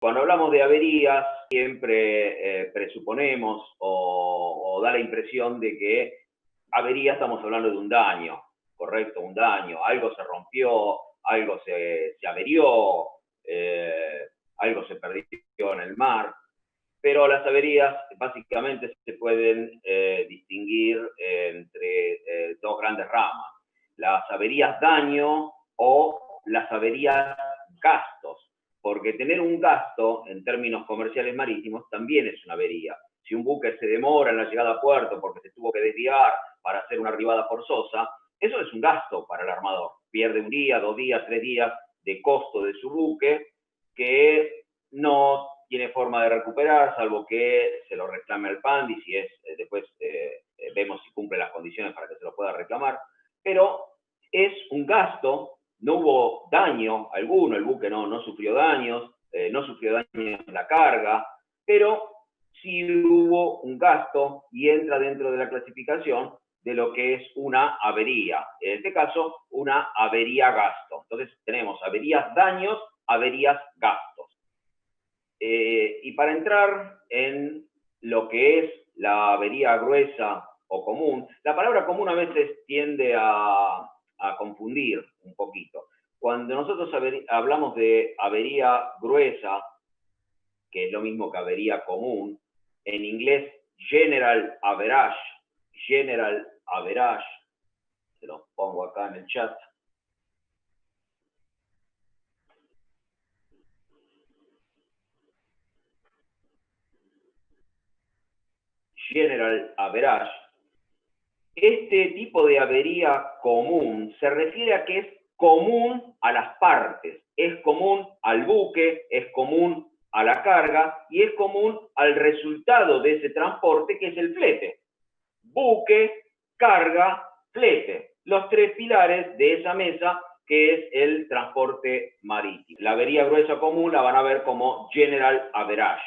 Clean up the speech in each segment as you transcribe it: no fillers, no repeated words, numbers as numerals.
Cuando hablamos de averías, siempre presuponemos o da la impresión de que avería estamos hablando de un daño, ¿correcto? Un daño, algo se rompió, algo se averió, algo se perdió en el mar, pero las averías básicamente se pueden distinguir entre dos grandes ramas. Las averías daño o las averías gastos. Porque tener un gasto en términos comerciales marítimos también es una avería. Si un buque se demora en la llegada a puerto porque se tuvo que desviar para hacer una arribada forzosa, eso es un gasto para el armador. Pierde un día, 2 días, 3 días de costo de su buque que no tiene forma de recuperar, salvo que se lo reclame al PANDI, si es, después vemos si cumple las condiciones para que se lo pueda reclamar, pero es un gasto. No hubo daño alguno, el buque no sufrió daños, no sufrió daños en la carga, pero sí hubo un gasto y entra dentro de la clasificación de lo que es una avería. En este caso, una avería gasto. Entonces tenemos averías daños, averías gastos. Y para entrar en lo que es la avería gruesa o común, la palabra común a veces tiende a confundir un poquito. Cuando nosotros hablamos de avería gruesa, que es lo mismo que avería común, en inglés general average, se los pongo acá en el chat. General average. Este tipo de avería común se refiere a que es común a las partes, es común al buque, es común a la carga y es común al resultado de ese transporte, que es el flete. Buque, carga, flete. Los 3 pilares de esa mesa que es el transporte marítimo. La avería gruesa común la van a ver como general average.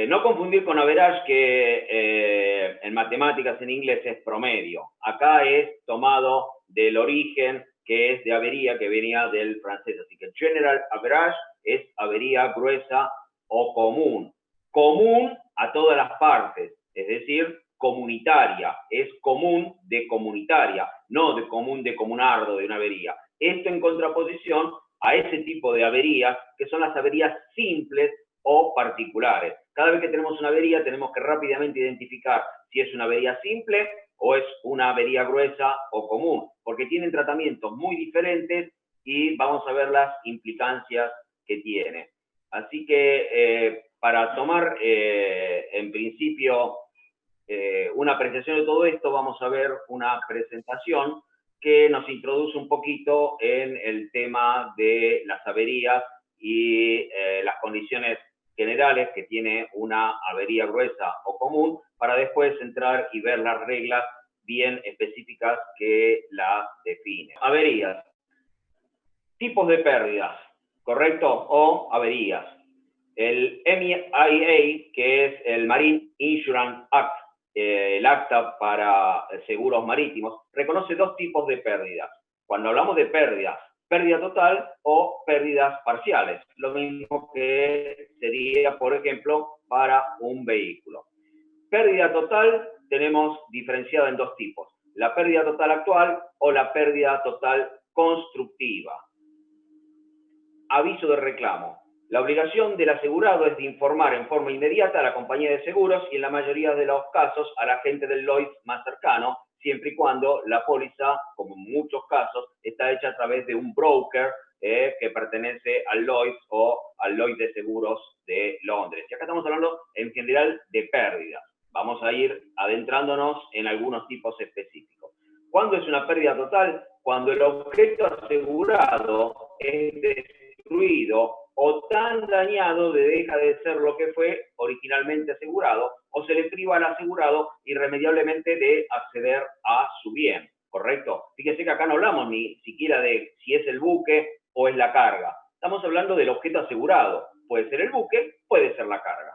No confundir con average, que en matemáticas en inglés es promedio. Acá es tomado del origen, que es de avería, que venía del francés. Así que general average es avería gruesa o común. Común a todas las partes, es decir, comunitaria. Es común de comunitaria, no de común de comunardo, de una avería. Esto en contraposición a ese tipo de averías, que son las averías simples o particulares. Cada vez que tenemos una avería tenemos que rápidamente identificar si es una avería simple o es una avería gruesa o común, porque tienen tratamientos muy diferentes y vamos a ver las implicancias que tiene. Así que para tomar en principio una apreciación de todo esto, vamos a ver una presentación que nos introduce un poquito en el tema de las averías y las condiciones generales que tiene una avería gruesa o común, para después entrar y ver las reglas bien específicas que las definen. Averías. Tipos de pérdidas, ¿correcto? O averías. El MIA, que es el Marine Insurance Act, el acta para seguros marítimos, reconoce 2 tipos de pérdidas. Cuando hablamos de pérdidas, pérdida total o pérdidas parciales, lo mismo que sería, por ejemplo, para un vehículo. Pérdida total tenemos diferenciada en 2 tipos, la pérdida total actual o la pérdida total constructiva. Aviso de reclamo. La obligación del asegurado es de informar en forma inmediata a la compañía de seguros y en la mayoría de los casos al agente del Lloyd's más cercano, siempre y cuando la póliza, como en muchos casos, está hecha a través de un broker que pertenece al Lloyd's o al Lloyd's de Seguros de Londres. Y acá estamos hablando en general de pérdidas. Vamos a ir adentrándonos en algunos tipos específicos. ¿Cuándo es una pérdida total? Cuando el objeto asegurado es destruido o tan dañado de deja de ser lo que fue originalmente asegurado, o se le priva al asegurado irremediablemente de acceder a su bien, ¿correcto? Fíjense que acá no hablamos ni siquiera de si es el buque o es la carga. Estamos hablando del objeto asegurado. Puede ser el buque, puede ser la carga.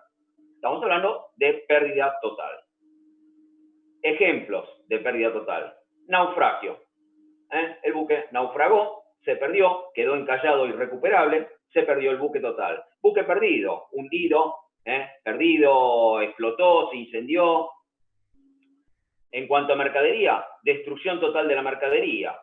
Estamos hablando de pérdida total. Ejemplos de pérdida total. Naufragio. El buque naufragó, se perdió, quedó encallado, irrecuperable, se perdió el buque total. Buque perdido, hundido, perdido, explotó, se incendió. En cuanto a mercadería, destrucción total de la mercadería.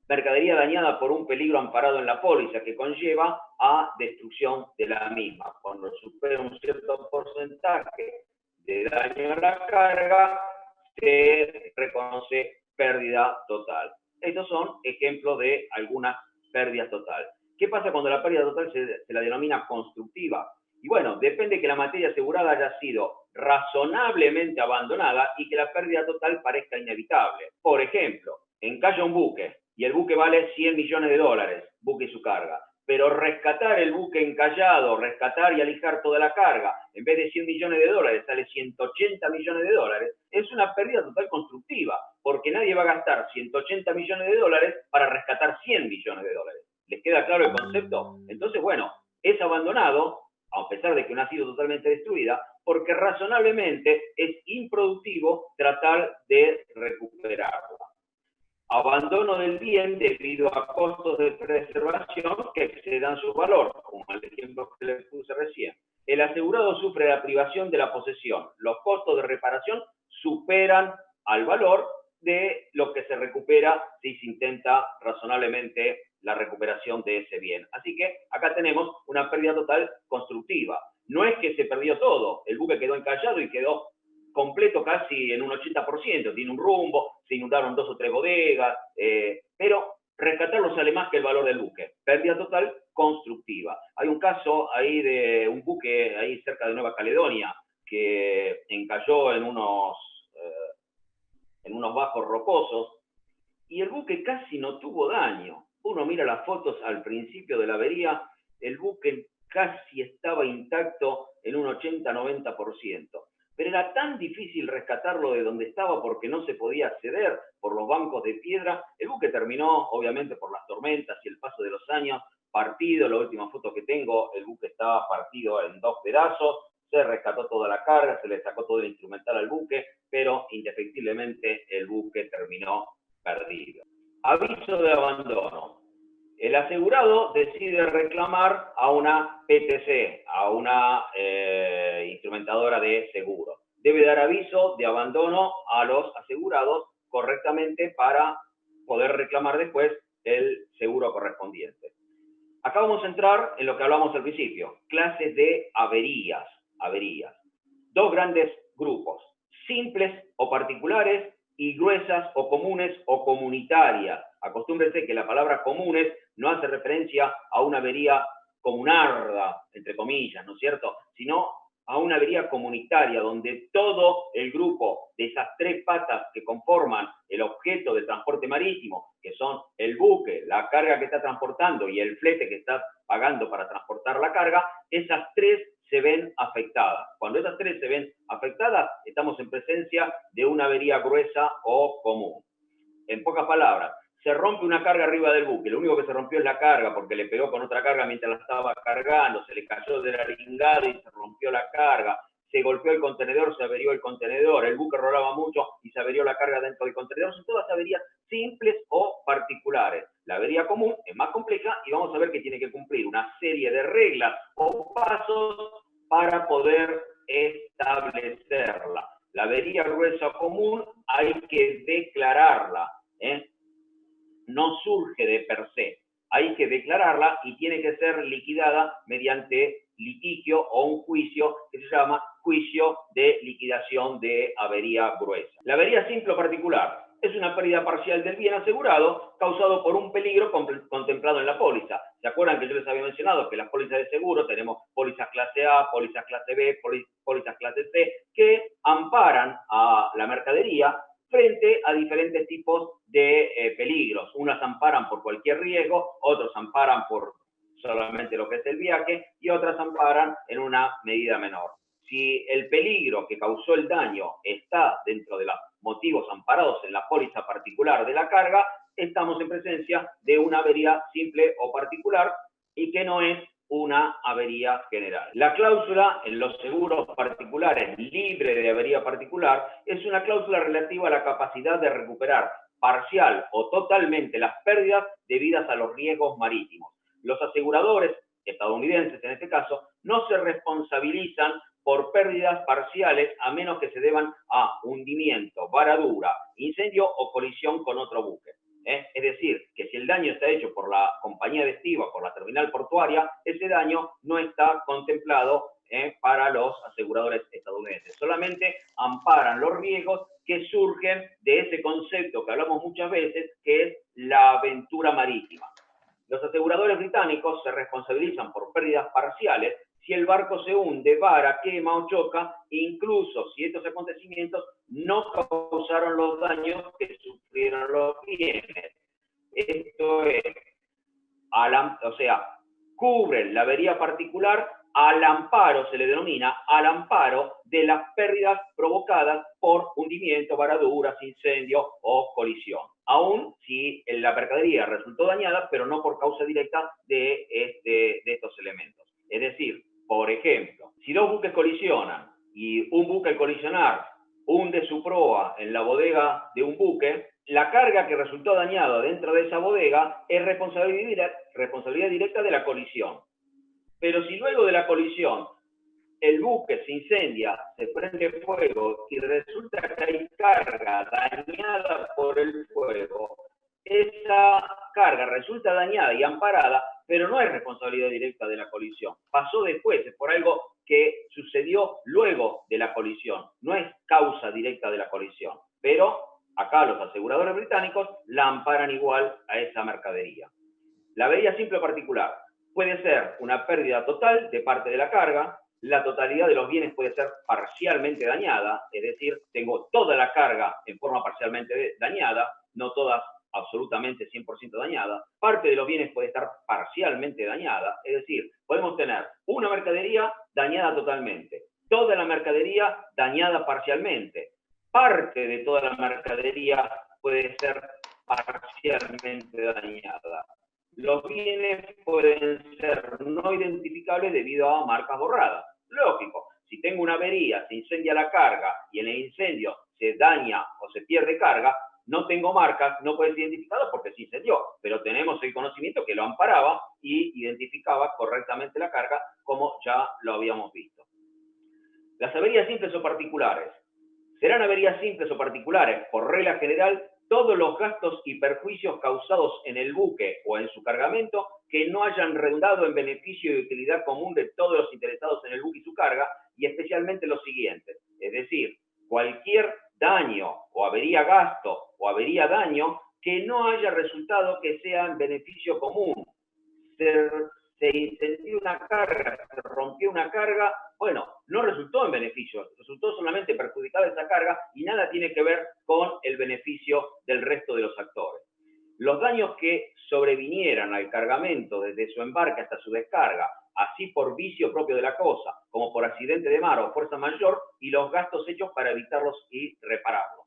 Mercadería dañada por un peligro amparado en la póliza que conlleva a destrucción de la misma. Cuando supera un cierto porcentaje de daño a la carga, se reconoce pérdida total. Estos son ejemplos de algunas pérdidas totales. ¿Qué pasa cuando la pérdida total se la denomina constructiva? Y bueno, depende que la materia asegurada haya sido razonablemente abandonada y que la pérdida total parezca inevitable. Por ejemplo, encalla un buque y el buque vale 100 millones de dólares, buque y su carga. Pero rescatar el buque encallado, rescatar y alijar toda la carga, en vez de 100 millones de dólares, sale 180 millones de dólares, es una pérdida total constructiva, porque nadie va a gastar 180 millones de dólares para rescatar 100 millones de dólares. ¿Les queda claro el concepto? Entonces, bueno, es abandonado, a pesar de que no ha sido totalmente destruida, porque razonablemente es improductivo tratar de recuperarla. Abandono del bien debido a costos de preservación que excedan su valor, como el ejemplo que les puse recién. El asegurado sufre la privación de la posesión. Los costos de reparación superan al valor de lo que se recupera si se intenta razonablemente la recuperación de ese bien. Así que acá tenemos una pérdida total constructiva. No es que se perdió todo, el buque quedó encallado y quedó completo casi en un 80%, tiene un rumbo, se inundaron 2 o 3 bodegas, pero rescatarlo sale más que el valor del buque. Pérdida total constructiva. Hay un caso ahí de un buque ahí cerca de Nueva Caledonia que encalló en unos bajos rocosos y el buque casi no tuvo daño. Uno mira las fotos al principio de la avería, el buque casi estaba intacto en un 80-90%. Pero era tan difícil rescatarlo de donde estaba porque no se podía acceder por los bancos de piedra. El buque terminó, obviamente, por las tormentas y el paso de los años, partido. La última foto que tengo, el buque estaba partido en 2 pedazos, se rescató toda la carga, se le sacó todo el instrumental al buque, pero indefectiblemente el buque terminó perdido. Aviso de abandono. El asegurado decide reclamar a una PTC, a una instrumentadora de seguro. Debe dar aviso de abandono a los asegurados correctamente para poder reclamar después el seguro correspondiente. Acá vamos a entrar en lo que hablamos al principio, clases de averías. Dos grandes grupos, simples o particulares y gruesas o comunes o comunitarias. Acostúmbrense que la palabra comunes no hace referencia a una avería comunarda, entre comillas, ¿no es cierto? Sino a una avería comunitaria, donde todo el grupo de esas 3 patas que conforman el objeto de transporte marítimo, que son el buque, la carga que está transportando y el flete que está pagando para transportar la carga, esas 3 se ven afectadas. Cuando esas 3 se ven afectadas, estamos en presencia de una avería gruesa o común. En pocas palabras, se rompe una carga arriba del buque, lo único que se rompió es la carga porque le pegó con otra carga mientras la estaba cargando, se le cayó del aringado y se rompió la carga, se golpeó el contenedor, se averió el contenedor, el buque rolaba mucho y se averió la carga dentro del contenedor. Son todas averías simples o particulares. La avería común es más compleja y vamos a ver que tiene que cumplir una serie de reglas o pasos para poder establecerla. La avería gruesa común hay que declararla, no surge de per se, hay que declararla y tiene que ser liquidada mediante litigio o un juicio que se llama juicio de liquidación de avería gruesa. La avería simple o particular es una pérdida parcial del bien asegurado causado por un peligro contemplado en la póliza. ¿Se acuerdan que yo les había mencionado que las pólizas de seguro tenemos pólizas clase A, pólizas clase B, pólizas clase C, que amparan a la mercadería frente a diferentes tipos de peligros? Unas amparan por cualquier riesgo, otros amparan por solamente lo que es el viaje y otras amparan en una medida menor. Si el peligro que causó el daño está dentro de los motivos amparados en la póliza particular de la carga, estamos en presencia de una avería simple o particular y que no es una avería general. La cláusula en los seguros particulares libre de avería particular es una cláusula relativa a la capacidad de recuperar parcial o totalmente las pérdidas debidas a los riesgos marítimos. Los aseguradores estadounidenses, en este caso, no se responsabilizan por pérdidas parciales a menos que se deban a hundimiento, varadura, incendio o colisión con otro buque. Es decir, que si el daño está hecho por la compañía de estiba, por la terminal portuaria, ese daño no está contemplado para los aseguradores estadounidenses. Solamente amparan los riesgos que surgen de ese concepto que hablamos muchas veces, que es la aventura marítima. Los aseguradores británicos se responsabilizan por pérdidas parciales si el barco se hunde, vara, quema o choca, incluso si estos acontecimientos no causaron los daños que sufrieron los bienes. Esto es, o sea, cubren la avería particular al amparo, se le denomina al amparo de las pérdidas provocadas por hundimiento, varaduras, incendio o colisión. Aún si la mercadería resultó dañada, pero no por causa directa de estos elementos. Es decir, por ejemplo, si dos buques colisionan y un buque al colisionar hunde su proa en la bodega de un buque, la carga que resultó dañada dentro de esa bodega es responsabilidad directa de la colisión. Pero si luego de la colisión el buque se incendia, se prende fuego y resulta que hay carga dañada por el fuego, esa carga resulta dañada y amparada, pero no es responsabilidad directa de la colisión. Pasó después, es por algo que sucedió luego de la colisión, no es causa directa de la colisión. Pero acá los aseguradores británicos la amparan igual a esa mercadería. La avería simple o particular puede ser una pérdida total de parte de la carga, la totalidad de los bienes puede ser parcialmente dañada, es decir, tengo toda la carga en forma parcialmente dañada, no todas absolutamente 100% dañada, parte de los bienes puede estar parcialmente dañada, es decir, podemos tener una mercadería dañada totalmente, toda la mercadería dañada parcialmente, parte de toda la mercadería puede ser parcialmente dañada. Los bienes pueden ser no identificables debido a marcas borradas. Lógico, si tengo una avería, se incendia la carga y en el incendio se daña o se pierde carga, no tengo marcas, no puede ser identificado porque se incendió, pero tenemos el conocimiento que lo amparaba y identificaba correctamente la carga, como ya lo habíamos visto. Las averías simples o particulares. Serán averías simples o particulares, por regla general, todos los gastos y perjuicios causados en el buque o en su cargamento que no hayan redundado en beneficio y utilidad común de todos los interesados en el buque y su carga, y especialmente los siguientes. Es decir, cualquier daño o avería gasto o avería daño que no haya resultado que sea en beneficio común. Se incendió una carga, se rompió una carga, bueno, no resultó en beneficio, resultó solamente perjudicada esa carga y nada tiene que ver con el beneficio del resto de los actores. Los daños que sobrevinieran al cargamento desde su embarque hasta su descarga, así por vicio propio de la cosa, como por accidente de mar o fuerza mayor, y los gastos hechos para evitarlos y repararlos.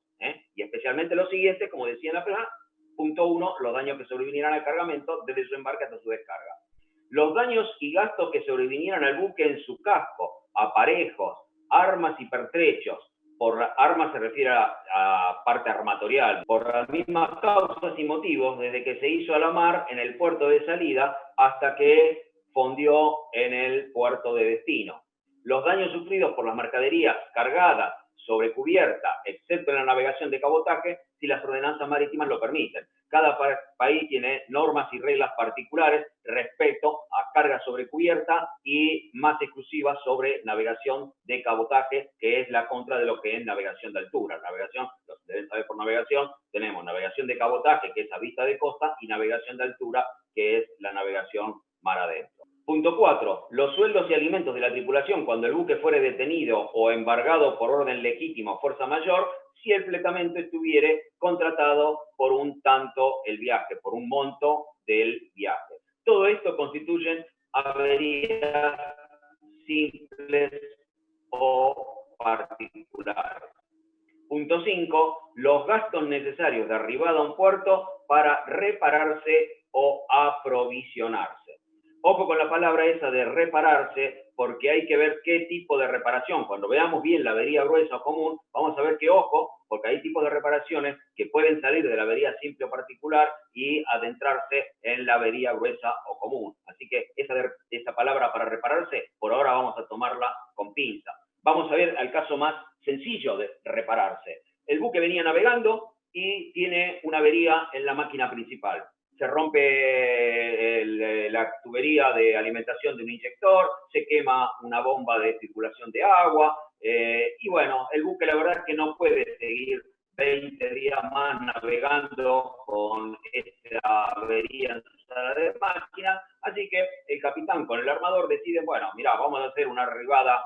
Y especialmente los siguientes, como decía en la primera, punto 1, los daños que sobrevinieran al cargamento desde su embarque hasta su descarga. Los daños y gastos que sobrevinieran al buque en su casco, aparejos, armas y pertrechos. Por armas se refiere a parte armatorial. Por las mismas causas y motivos, desde que se hizo a la mar en el puerto de salida hasta que fondió en el puerto de destino. Los daños sufridos por las mercaderías cargadas sobre cubierta, excepto en la navegación de cabotaje, si las ordenanzas marítimas lo permiten. Cada país tiene normas y reglas particulares respecto a carga sobre cubierta y más exclusivas sobre navegación de cabotaje, que es la contra de lo que es navegación de altura. Navegación, los deben saber por navegación, tenemos navegación de cabotaje, que es a vista de costa, y navegación de altura, que es la navegación mar adentro. Punto 4. Los sueldos y alimentos de la tripulación cuando el buque fuere detenido o embargado por orden legítima o fuerza mayor, si el fletamento estuviere contratado por un tanto el viaje, por un monto del viaje. Todo esto constituyen averías simples o particulares. Punto 5. Los gastos necesarios de arribada a un puerto para repararse o aprovisionarse. Ojo con la palabra esa de repararse, porque hay que ver qué tipo de reparación. Cuando veamos bien la avería gruesa o común, vamos a ver que, ojo, porque hay tipos de reparaciones que pueden salir de la avería simple o particular y adentrarse en la avería gruesa o común. Así que esa palabra para repararse, por ahora vamos a tomarla con pinza. Vamos a ver el caso más sencillo de repararse. El buque venía navegando y tiene una avería en la máquina principal. Se rompe la tubería de alimentación de un inyector, se quema una bomba de circulación de agua, y bueno, el buque la verdad es que no puede seguir 20 días más navegando con esta avería en su sala de máquina, así que el capitán con el armador deciden, bueno, mira, vamos a hacer una arribada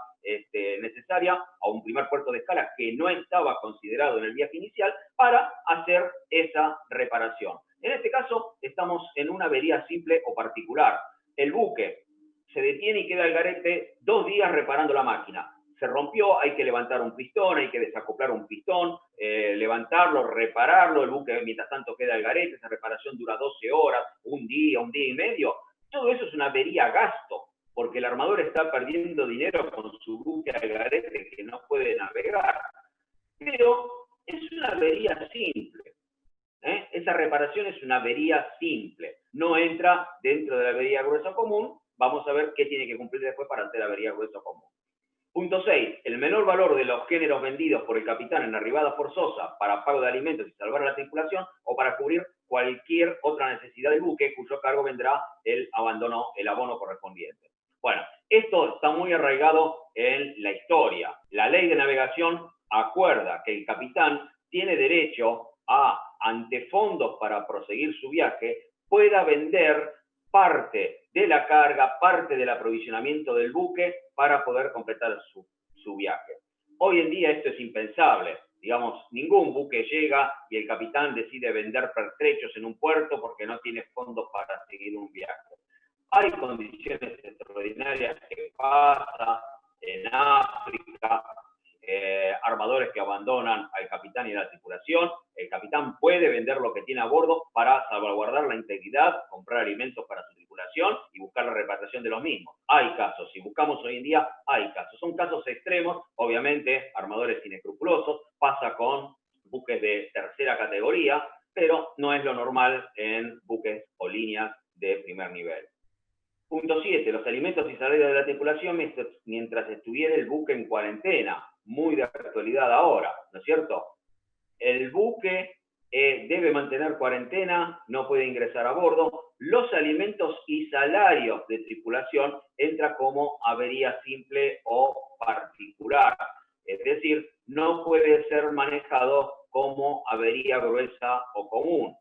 necesaria a un primer puerto de escala que no estaba considerado en el viaje inicial para hacer esa reparación. En este caso, estamos en una avería simple o particular. El buque se detiene y queda al garete 2 días reparando la máquina. Se rompió, hay que levantar un pistón, hay que desacoplar un pistón, levantarlo, repararlo, el buque mientras tanto queda al garete, esa reparación dura 12 horas, un día y medio. Todo eso es una avería gasto, porque el armador está perdiendo dinero con su buque al garete que no puede navegar. Pero es una avería simple. Esa reparación es una avería simple. No entra dentro de la avería gruesa común. Vamos a ver qué tiene que cumplir después para hacer la avería gruesa común. Punto 6. El menor valor de los géneros vendidos por el capitán en arribada forzosa para pago de alimentos y salvar a la tripulación o para cubrir cualquier otra necesidad del buque cuyo cargo vendrá el abono correspondiente. Bueno, esto está muy arraigado en la historia. La ley de navegación acuerda que el capitán tiene derecho a, ante fondos para proseguir su viaje, pueda vender parte de la carga, parte del aprovisionamiento del buque para poder completar su viaje. Hoy en día esto es impensable. Digamos, ningún buque llega y el capitán decide vender pertrechos en un puerto porque no tiene fondos para seguir un viaje. Hay condiciones extraordinarias que pasa en África, armadores que abandonan al capitán y a la tripulación. El capitán puede vender lo que tiene a bordo para salvaguardar la integridad, comprar alimentos para su tripulación y buscar la repatriación de los mismos. Hay casos, si buscamos hoy en día, hay casos. Son casos extremos, obviamente, armadores inescrupulosos, pasa con buques de tercera categoría, pero no es lo normal en buques o líneas de primer nivel. Punto 7. Los alimentos y salarios de la tripulación mientras estuviera el buque en cuarentena. Muy de actualidad ahora, ¿no es cierto? El buque debe mantener cuarentena, no puede ingresar a bordo. Los alimentos y salarios de tripulación entra como avería simple o particular. Es decir, no puede ser manejado como avería gruesa o común.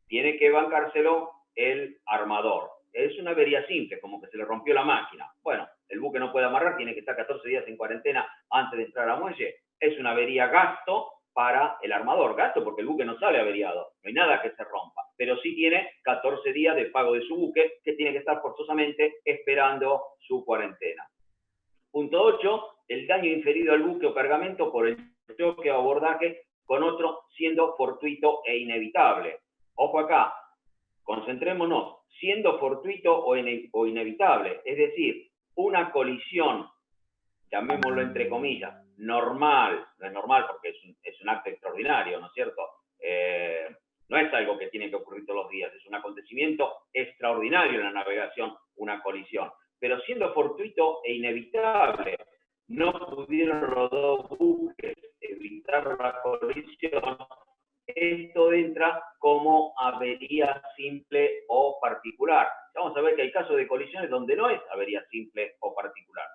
Tiene que bancárselo el armador. Es una avería simple, como que se le rompió la máquina. Bueno, el buque no puede amarrar, tiene que estar 14 días en cuarentena antes de entrar a muelle. Es una avería gasto para el armador. Gasto porque el buque no sale averiado, no hay nada que se rompa. Pero sí tiene 14 días de pago de su buque, que tiene que estar forzosamente esperando su cuarentena. Punto 8. El daño inferido al buque o cargamento por el choque o abordaje con otro siendo fortuito e inevitable. Ojo acá, concentrémonos, siendo fortuito o inevitable, es decir, una colisión, llamémoslo entre comillas, normal, no es normal porque es un acto extraordinario, ¿no es cierto? No es algo que tiene que ocurrir todos los días, es un acontecimiento extraordinario en la navegación, una colisión. Pero siendo fortuito e inevitable, no pudieron los dos buques evitar la colisión, esto entra como avería simple o particular. Vamos a ver que hay casos de colisiones donde no es avería simple o particular.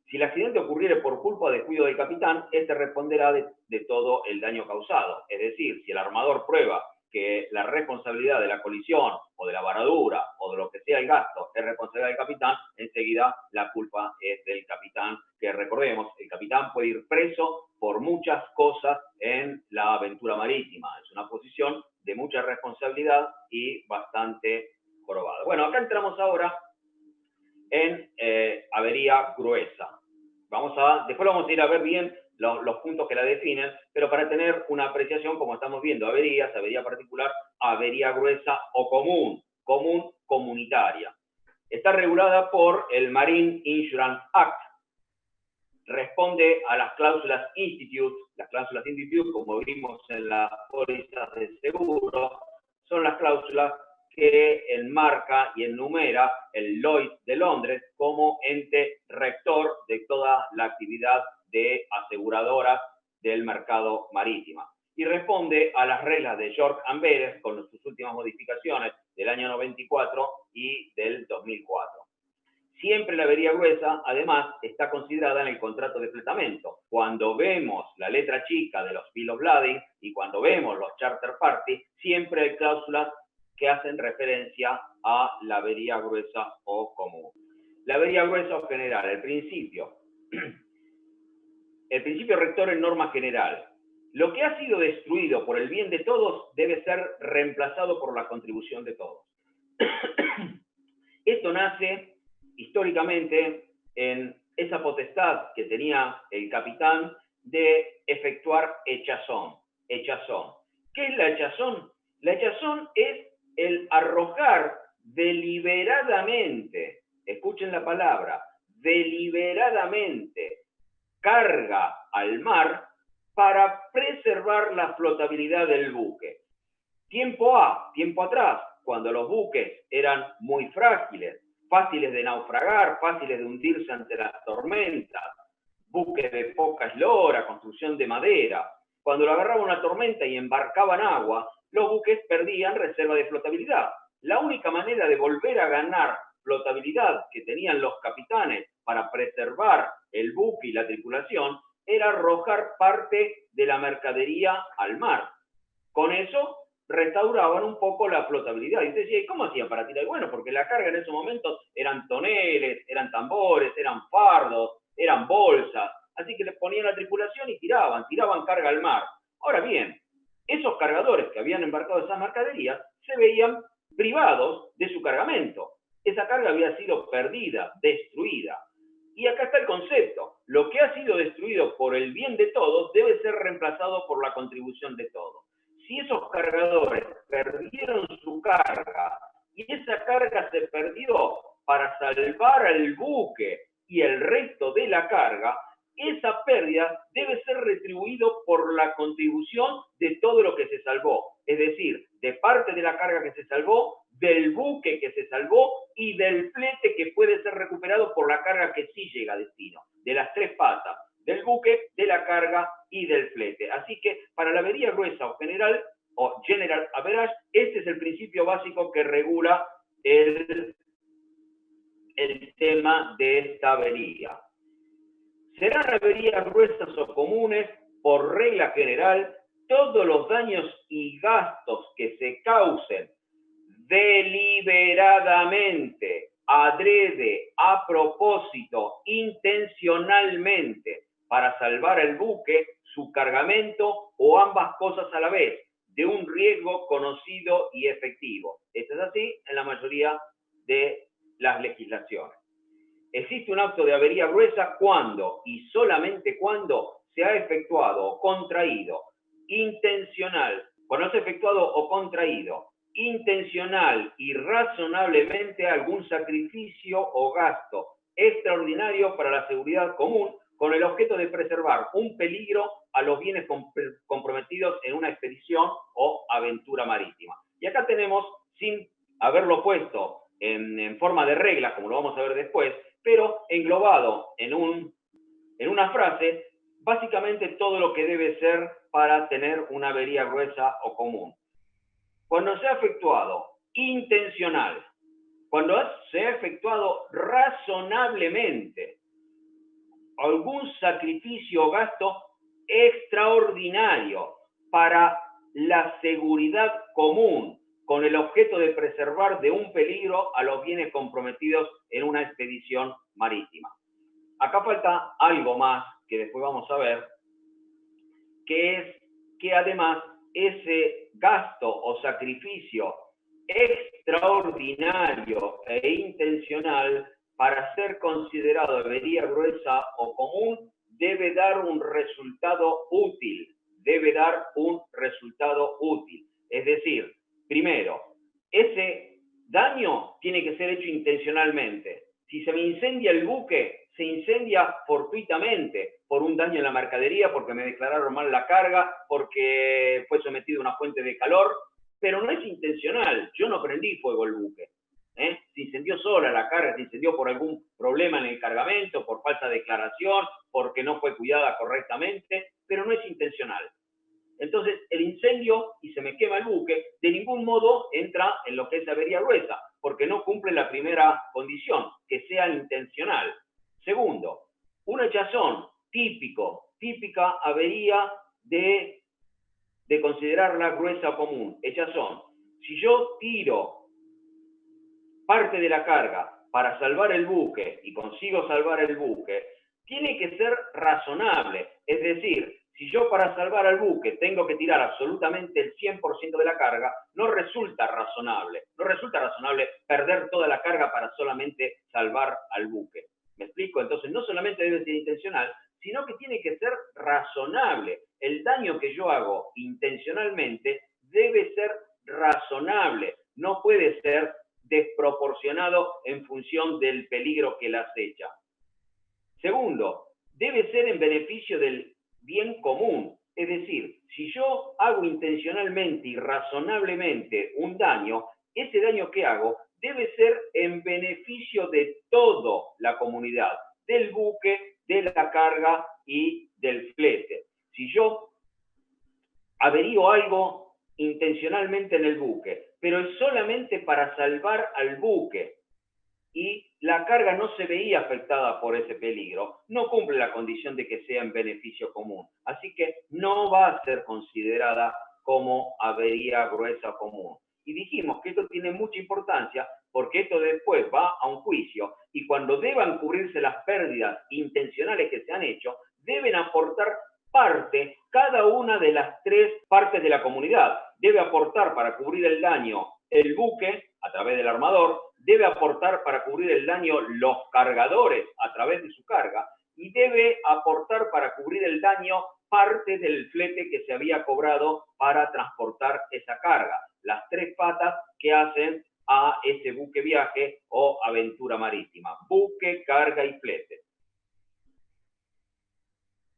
Si el accidente ocurriere por culpa o descuido del capitán, este responderá de todo el daño causado. Es decir, si el armador prueba que la responsabilidad de la colisión o de la varadura o de lo que sea el gasto es responsabilidad del capitán, enseguida la culpa es del capitán, que recordemos, el capitán puede ir preso por muchas cosas en la aventura marítima. Es una posición de mucha responsabilidad y bastante jorobada. Bueno, acá entramos ahora en avería gruesa. Después vamos a ir a ver bien los puntos que la definen, pero para tener una apreciación, como estamos viendo, averías, avería particular, avería gruesa o común, comunitaria. Está regulada por el Marine Insurance Act. Responde a las cláusulas institute. Las cláusulas institute, como vimos en las pólizas de seguro, son las cláusulas que enmarca y enumera el Lloyd's de Londres como ente rector de toda la actividad de aseguradoras del mercado marítimo. Y responde a las reglas de York and Beres con sus últimas modificaciones del año 94 y del 2004. Siempre la avería gruesa, además, está considerada en el contrato de fletamento. Cuando vemos la letra chica de los bill of lading y cuando vemos los charter party, siempre hay cláusulas que hacen referencia a la avería gruesa o común. La avería gruesa o general, el principio rector en norma general. Lo que ha sido destruido por el bien de todos debe ser reemplazado por la contribución de todos. Esto nace históricamente en esa potestad que tenía el capitán de efectuar echazón. ¿Qué es la echazón? La echazón es el arrojar deliberadamente, escuchen la palabra, deliberadamente, carga al mar para preservar la flotabilidad del buque. Tiempo atrás, cuando los buques eran muy frágiles, fáciles de naufragar, fáciles de hundirse ante las tormentas, buques de poca eslora, construcción de madera. Cuando lo agarraba una tormenta y embarcaban agua, los buques perdían reserva de flotabilidad. La única manera de volver a ganar flotabilidad que tenían los capitanes para preservar el buque y la tripulación era arrojar parte de la mercadería al mar. Con eso restauraban un poco la flotabilidad. Y usted decía, ¿y cómo hacían para tirar? Y bueno, porque la carga en esos momentos eran toneles, eran tambores, eran fardos, eran bolsas. Así que les ponían la tripulación y tiraban carga al mar. Ahora bien, esos cargadores que habían embarcado esas mercaderías se veían privados de su cargamento. Esa carga había sido perdida, destruida. Y acá está el concepto. Lo que ha sido destruido por el bien de todos debe ser reemplazado por la contribución de todos. Si esos cargadores perdieron su carga y esa carga se perdió para salvar al buque y el resto de la carga, esa pérdida debe ser retribuido por la contribución de todo lo que se salvó. Es decir, de parte de la carga que se salvó, del buque que se salvó y del flete que puede ser recuperado por la carga que sí llega a destino. De las tres patas, del buque, de la carga y del flete. Así que para la avería gruesa o general average, este es el principio básico que regula el tema de esta avería. Serán averías gruesas o comunes, por regla general, todos los daños y gastos que se causen deliberadamente, adrede, a propósito, intencionalmente, para salvar el buque, su cargamento o ambas cosas a la vez, de un riesgo conocido y efectivo. Esto es así en la mayoría de las legislaciones. Existe un acto de avería gruesa cuando, y solamente cuando, se ha efectuado o contraído intencional, cuando se ha efectuado o contraído intencional y razonablemente algún sacrificio o gasto extraordinario para la seguridad común con el objeto de preservar un peligro a los bienes comprometidos en una expedición o aventura marítima. Y acá tenemos, sin haberlo puesto en forma de reglas, como lo vamos a ver después, pero englobado en una frase, básicamente todo lo que debe ser para tener una avería gruesa o común. Cuando se ha efectuado intencional, cuando se ha efectuado razonablemente algún sacrificio o gasto extraordinario para la seguridad común, con el objeto de preservar de un peligro a los bienes comprometidos en una expedición marítima. Acá falta algo más que después vamos a ver, que es que además ese gasto o sacrificio extraordinario e intencional, para ser considerado avería gruesa o común, debe dar un resultado útil. Es decir, primero, ese daño tiene que ser hecho intencionalmente. Si se me incendia el buque, se incendia fortuitamente por un daño en la mercadería, porque me declararon mal la carga, porque fue sometido a una fuente de calor, pero no es intencional. Yo no prendí fuego el buque. Se incendió sola la carga, se incendió por algún problema en el cargamento, por falsa declaración, porque no fue cuidada correctamente, pero no es intencional. Entonces, el incendio y se me quema el buque, de ningún modo entra en lo que es avería gruesa, porque no cumple la primera condición, que sea intencional. Segundo, un hechazón típica avería de considerarla gruesa o común. Hechazón. Si yo tiro parte de la carga para salvar el buque y consigo salvar el buque, tiene que ser razonable. Es decir, si yo para salvar al buque tengo que tirar absolutamente el 100% de la carga, no resulta razonable. No resulta razonable perder toda la carga para solamente salvar al buque. ¿Me explico? Entonces, no solamente debe ser intencional, sino que tiene que ser razonable. El daño que yo hago intencionalmente debe ser razonable. No puede ser desproporcionado en función del peligro que la acecha. Segundo, debe ser en beneficio del bien común. Es decir, si yo hago intencionalmente y razonablemente un daño, ese daño que hago debe ser en beneficio de toda la comunidad, del buque, de la carga y del flete. Si yo averío algo intencionalmente en el buque, pero es solamente para salvar al buque y la carga no se veía afectada por ese peligro, no cumple la condición de que sea en beneficio común. Así que no va a ser considerada como avería gruesa común. Y dijimos que esto tiene mucha importancia porque esto después va a un juicio y cuando deban cubrirse las pérdidas intencionales que se han hecho, deben aportar parte cada una de las tres partes de la comunidad. Debe aportar para cubrir el daño el buque a través del armador, debe aportar para cubrir el daño los cargadores a través de su carga y debe aportar para cubrir el daño parte del flete que se había cobrado para transportar esa carga. Las tres patas que hacen a ese buque viaje o aventura marítima. Buque, carga y flete.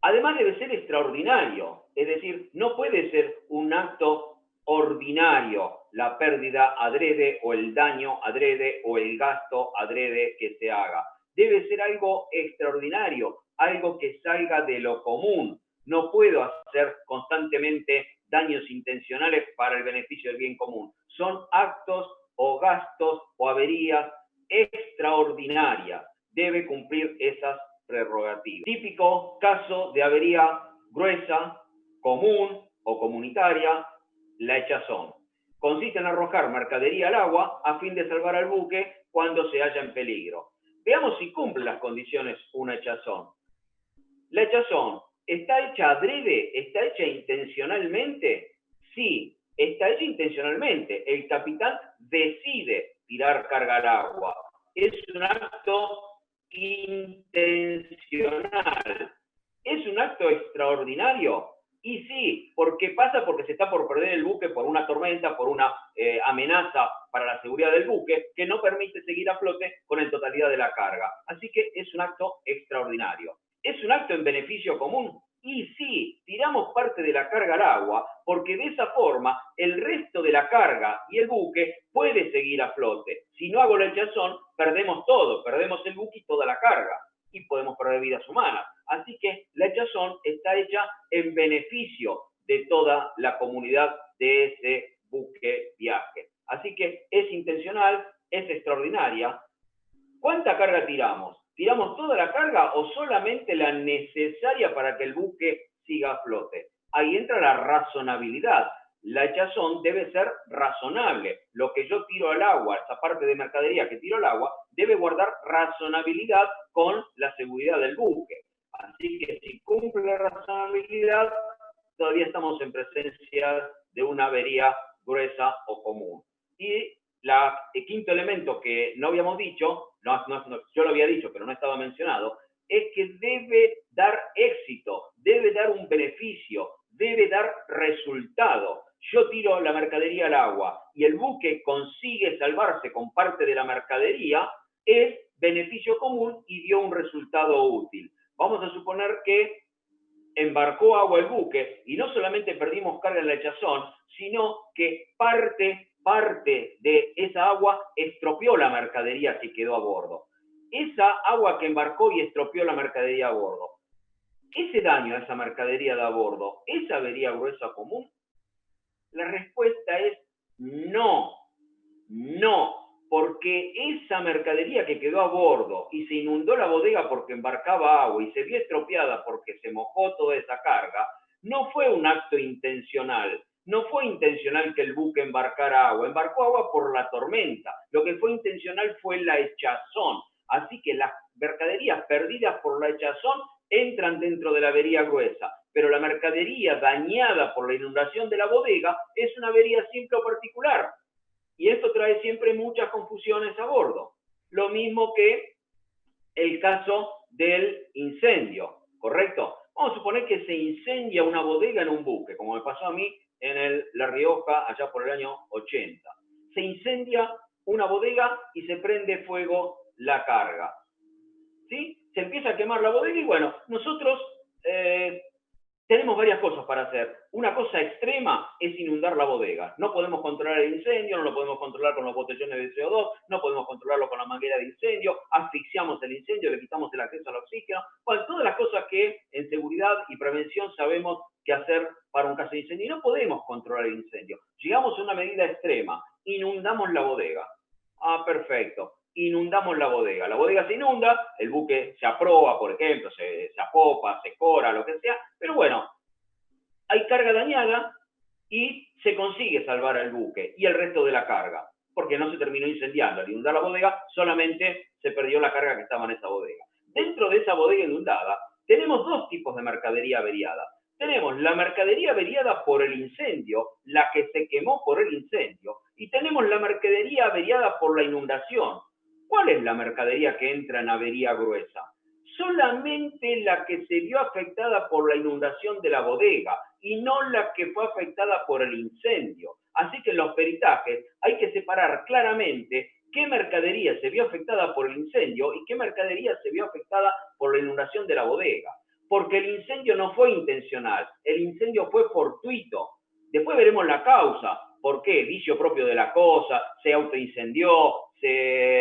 Además debe ser extraordinario, es decir, no puede ser un acto ordinario la pérdida adrede o el daño adrede o el gasto adrede que se haga. Debe ser algo extraordinario, algo que salga de lo común. No puedo hacer constantemente daños intencionales para el beneficio del bien común. Son actos o gastos o averías extraordinarias. Debe cumplir esas prerrogativas. Típico caso de avería gruesa, común o comunitaria, la hechazón. Consiste en arrojar mercadería al agua a fin de salvar al buque cuando se halla en peligro. Veamos si cumple las condiciones una hechazón. La hechazón, ¿está hecha adrede? ¿Está hecha intencionalmente? Sí, está hecha intencionalmente. El capitán decide tirar carga al agua. Es un acto intencional. ¿Es un acto extraordinario? Y sí, ¿por qué pasa? Porque se está por perder el buque por una tormenta, por una amenaza para la seguridad del buque que no permite seguir a flote con la totalidad de la carga. Así que es un acto extraordinario. ¿Es un acto en beneficio común? Y sí, tiramos parte de la carga al agua porque de esa forma el resto de la carga y el buque puede seguir a flote. Si no hago la hechazón, perdemos todo, perdemos el buque y toda la carga y podemos perder vidas humanas. Así que la hechazón está hecha en beneficio de toda la comunidad de ese buque viaje. Así que es intencional, es extraordinaria. ¿Cuánta carga tiramos? ¿Tiramos toda la carga o solamente la necesaria para que el buque siga a flote? Ahí entra la razonabilidad. La hechazón debe ser razonable. Lo que yo tiro al agua, esa parte de mercadería que tiro al agua, debe guardar razonabilidad con la seguridad del buque. Así que si cumple la razonabilidad, todavía estamos en presencia de una avería gruesa o común. Y el quinto elemento que no habíamos dicho, yo lo había dicho, pero no estaba mencionado, es que debe dar éxito, debe dar un beneficio, debe dar resultado. yo tiro la mercadería al agua y el buque consigue salvarse con parte de la mercadería, es beneficio común y dio un resultado útil. Vamos a suponer que embarcó agua el buque y no solamente perdimos carga en la echazón, sino que parte de esa agua estropeó la mercadería que quedó a bordo. Esa agua que embarcó y estropeó la mercadería a bordo, ¿ese daño a esa mercadería de a bordo es avería gruesa común? La respuesta es no, porque esa mercadería que quedó a bordo y se inundó la bodega porque embarcaba agua y se vio estropeada porque se mojó toda esa carga, no fue un acto intencional. No fue intencional que el buque embarcara agua, embarcó agua por la tormenta. Lo que fue intencional fue la echazón. Así que las mercaderías perdidas por la echazón entran dentro de la avería gruesa, pero la mercadería dañada por la inundación de la bodega es una avería simple o particular. Y esto trae siempre muchas confusiones a bordo. Lo mismo que el caso del incendio, ¿correcto? Vamos a suponer que se incendia una bodega en un buque, como me pasó a mí en La Rioja allá por el año 80. Se incendia una bodega y se prende fuego la carga. ¿Sí? Se empieza a quemar la bodega y bueno, nosotros tenemos varias cosas para hacer. Una cosa extrema es inundar la bodega. No podemos controlar el incendio, no lo podemos controlar con los botellones de CO2, no podemos controlarlo con la manguera de incendio, asfixiamos el incendio, le quitamos el acceso al oxígeno. Bueno, todas las cosas que en seguridad y prevención sabemos qué hacer para un caso de incendio. Y no podemos controlar el incendio. Llegamos a una medida extrema, inundamos la bodega. Ah, perfecto. Inundamos la bodega se inunda, el buque se aproba, por ejemplo, se apopa, se cora, lo que sea, pero bueno, hay carga dañada y se consigue salvar al buque y el resto de la carga, porque no se terminó incendiando. Al inundar la bodega, solamente se perdió la carga que estaba en esa bodega. Dentro de esa bodega inundada, tenemos dos tipos de mercadería averiada. Tenemos la mercadería averiada por el incendio, la que se quemó por el incendio, y tenemos la mercadería averiada por la inundación. ¿Cuál es la mercadería que entra en avería gruesa? Solamente la que se vio afectada por la inundación de la bodega y no la que fue afectada por el incendio. Así que en los peritajes hay que separar claramente qué mercadería se vio afectada por el incendio y qué mercadería se vio afectada por la inundación de la bodega. Porque el incendio no fue intencional, el incendio fue fortuito. Después veremos la causa. ¿Por qué? Vicio propio de la cosa, se autoincendió,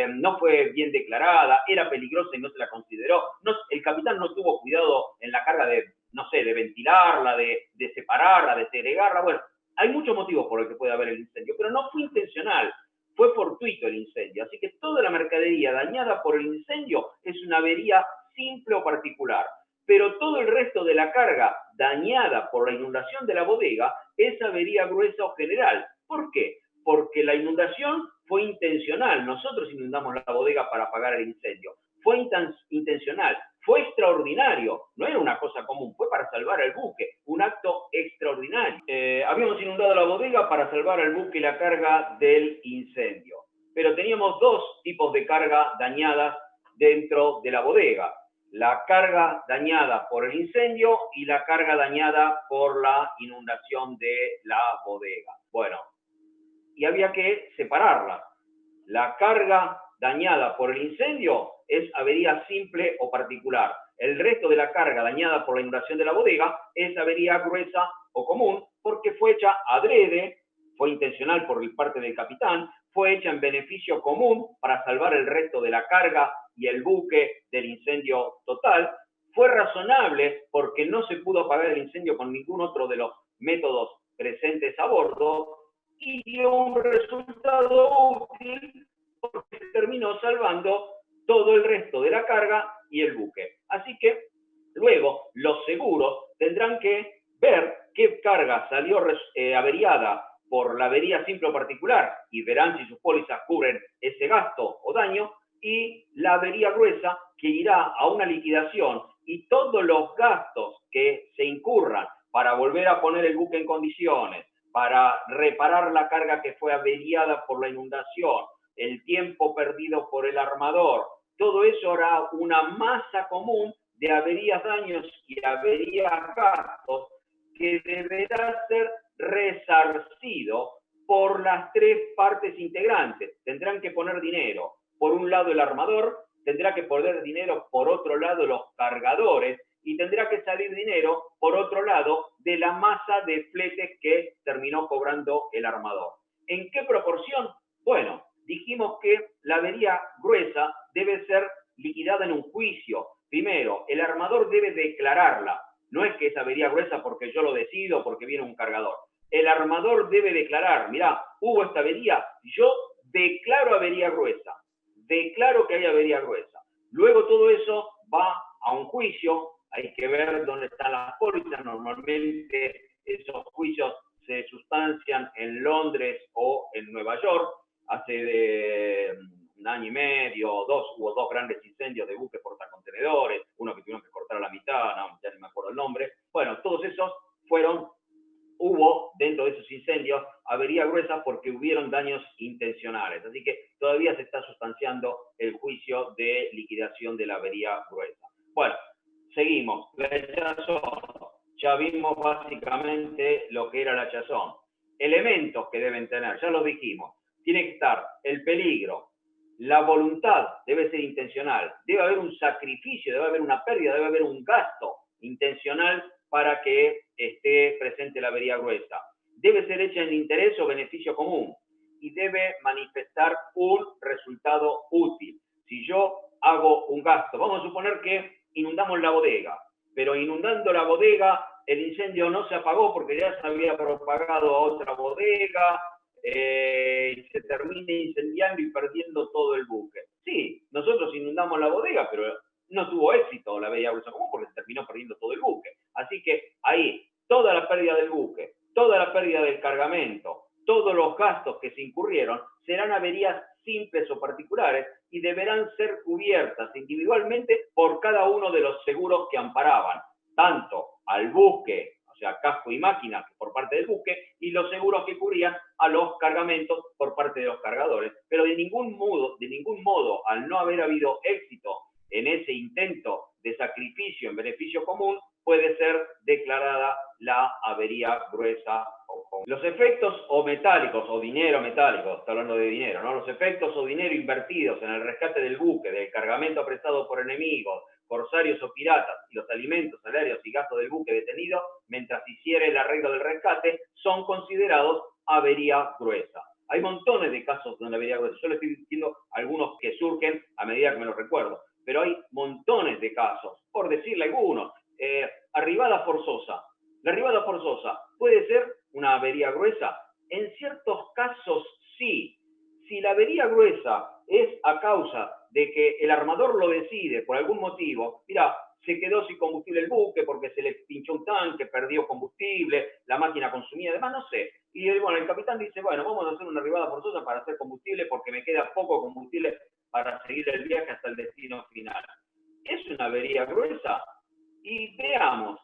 no fue bien declarada, era peligrosa y no se la consideró. No, el capitán no tuvo cuidado en la carga de, no sé, de ventilarla, de separarla, de segregarla. Bueno, hay muchos motivos por los que puede haber el incendio, pero no fue intencional, fue fortuito el incendio. Así que toda la mercadería dañada por el incendio es una avería simple o particular. Pero todo el resto de la carga dañada por la inundación de la bodega es avería gruesa o general. ¿Por qué? Porque la inundación fue intencional. Nosotros inundamos la bodega para apagar el incendio. Fue intencional, fue extraordinario. No era una cosa común, fue para salvar al buque. Un acto extraordinario. Habíamos inundado la bodega para salvar al buque y la carga del incendio. Pero teníamos dos tipos de carga dañadas dentro de la bodega. La carga dañada por el incendio y la carga dañada por la inundación de la bodega. Bueno, y había que separarlas. La carga dañada por el incendio es avería simple o particular. El resto de la carga dañada por la inundación de la bodega es avería gruesa o común porque fue hecha adrede, fue intencional por parte del capitán, fue hecha en beneficio común para salvar el resto de la carga y el buque del incendio total. Fue razonable porque no se pudo apagar el incendio con ningún otro de los métodos presentes a bordo y dio un resultado útil porque se terminó salvando todo el resto de la carga y el buque. Así que luego los seguros tendrán que ver qué carga salió averiada por la avería simple o particular y verán si sus pólizas cubren ese gasto o daño, y la avería gruesa que irá a una liquidación y todos los gastos que se incurran para volver a poner el buque en condiciones, para reparar la carga que fue averiada por la inundación, el tiempo perdido por el armador, todo eso hará una masa común de averías, daños y averías, gastos que deberá ser resarcido por las tres partes integrantes. Tendrán que poner dinero. Por un lado el armador, tendrá que poner dinero por otro lado los cargadores y tendrá que salir dinero por otro lado de la masa de fletes que terminó cobrando el armador. ¿En qué proporción? Bueno, dijimos que la avería gruesa debe ser liquidada en un juicio. Primero, el armador debe declararla. No es que es avería gruesa porque yo lo decido, porque viene un cargador. El armador debe declarar, mirá, hubo esta avería, yo declaro avería gruesa, declaro que hay avería gruesa. Luego todo eso va a un juicio, hay que ver dónde están las pólizas, normalmente esos juicios se sustancian en Londres o en Nueva York. Hace un año y medio, hubo dos grandes incendios de buques portacontenedores, uno que tuvieron que cortar a la mitad, no, ya no me acuerdo el nombre. Bueno, todos esos hubo dentro de esos incendios avería gruesa porque hubieron daños intencionales. Así que todavía se está sustanciando el juicio de liquidación de la avería gruesa. Bueno, seguimos. La hinchazón. Ya vimos básicamente lo que era la hinchazón. Elementos que deben tener, ya los dijimos. Tiene que estar el peligro, la voluntad debe ser intencional, debe haber un sacrificio, debe haber una pérdida, debe haber un gasto intencional para que esté presente la avería gruesa. Debe ser hecha en interés o beneficio común y debe manifestar un resultado útil. Si yo hago un gasto, vamos a suponer que inundamos la bodega, pero inundando la bodega el incendio no se apagó porque ya se había propagado a otra bodega, se termina incendiando y perdiendo todo el buque. Sí, nosotros inundamos la bodega, pero no tuvo éxito la avería gruesa común porque se terminó perdiendo todo el buque. Así que ahí, toda la pérdida del buque, toda la pérdida del cargamento, todos los gastos que se incurrieron serán averías simples o particulares y deberán ser cubiertas individualmente por cada uno de los seguros que amparaban, tanto al buque, o sea, casco y máquinas por parte del buque, y los seguros que cubrían a los cargamentos por parte de los cargadores. Pero de ningún modo, al no haber habido éxito en ese intento de sacrificio en beneficio común, puede ser declarada la avería gruesa o común. Los efectos o metálicos, o dinero metálico, está hablando de dinero, ¿no? Los efectos o dinero invertidos en el rescate del buque, del cargamento apresado por enemigos, corsarios o piratas, y los alimentos, salarios y gastos del buque detenido mientras hiciera el arreglo del rescate, son considerados avería gruesa. Hay montones de casos de una avería gruesa. Yo les estoy diciendo algunos que surgen a medida que me los recuerdo, pero hay montones de casos. Por decirle algunos, arribada forzosa. La arribada forzosa puede ser una avería gruesa. En ciertos casos sí. Si la avería gruesa es a causa de que el armador lo decide por algún motivo, mira, se quedó sin combustible el buque porque se le pinchó un tanque, perdió combustible, la máquina consumía, además no sé. Y bueno, el capitán dice, bueno, vamos a hacer una arribada forzosa para hacer combustible porque me queda poco combustible para seguir el viaje hasta el destino final. ¿Es una avería gruesa? Y veamos.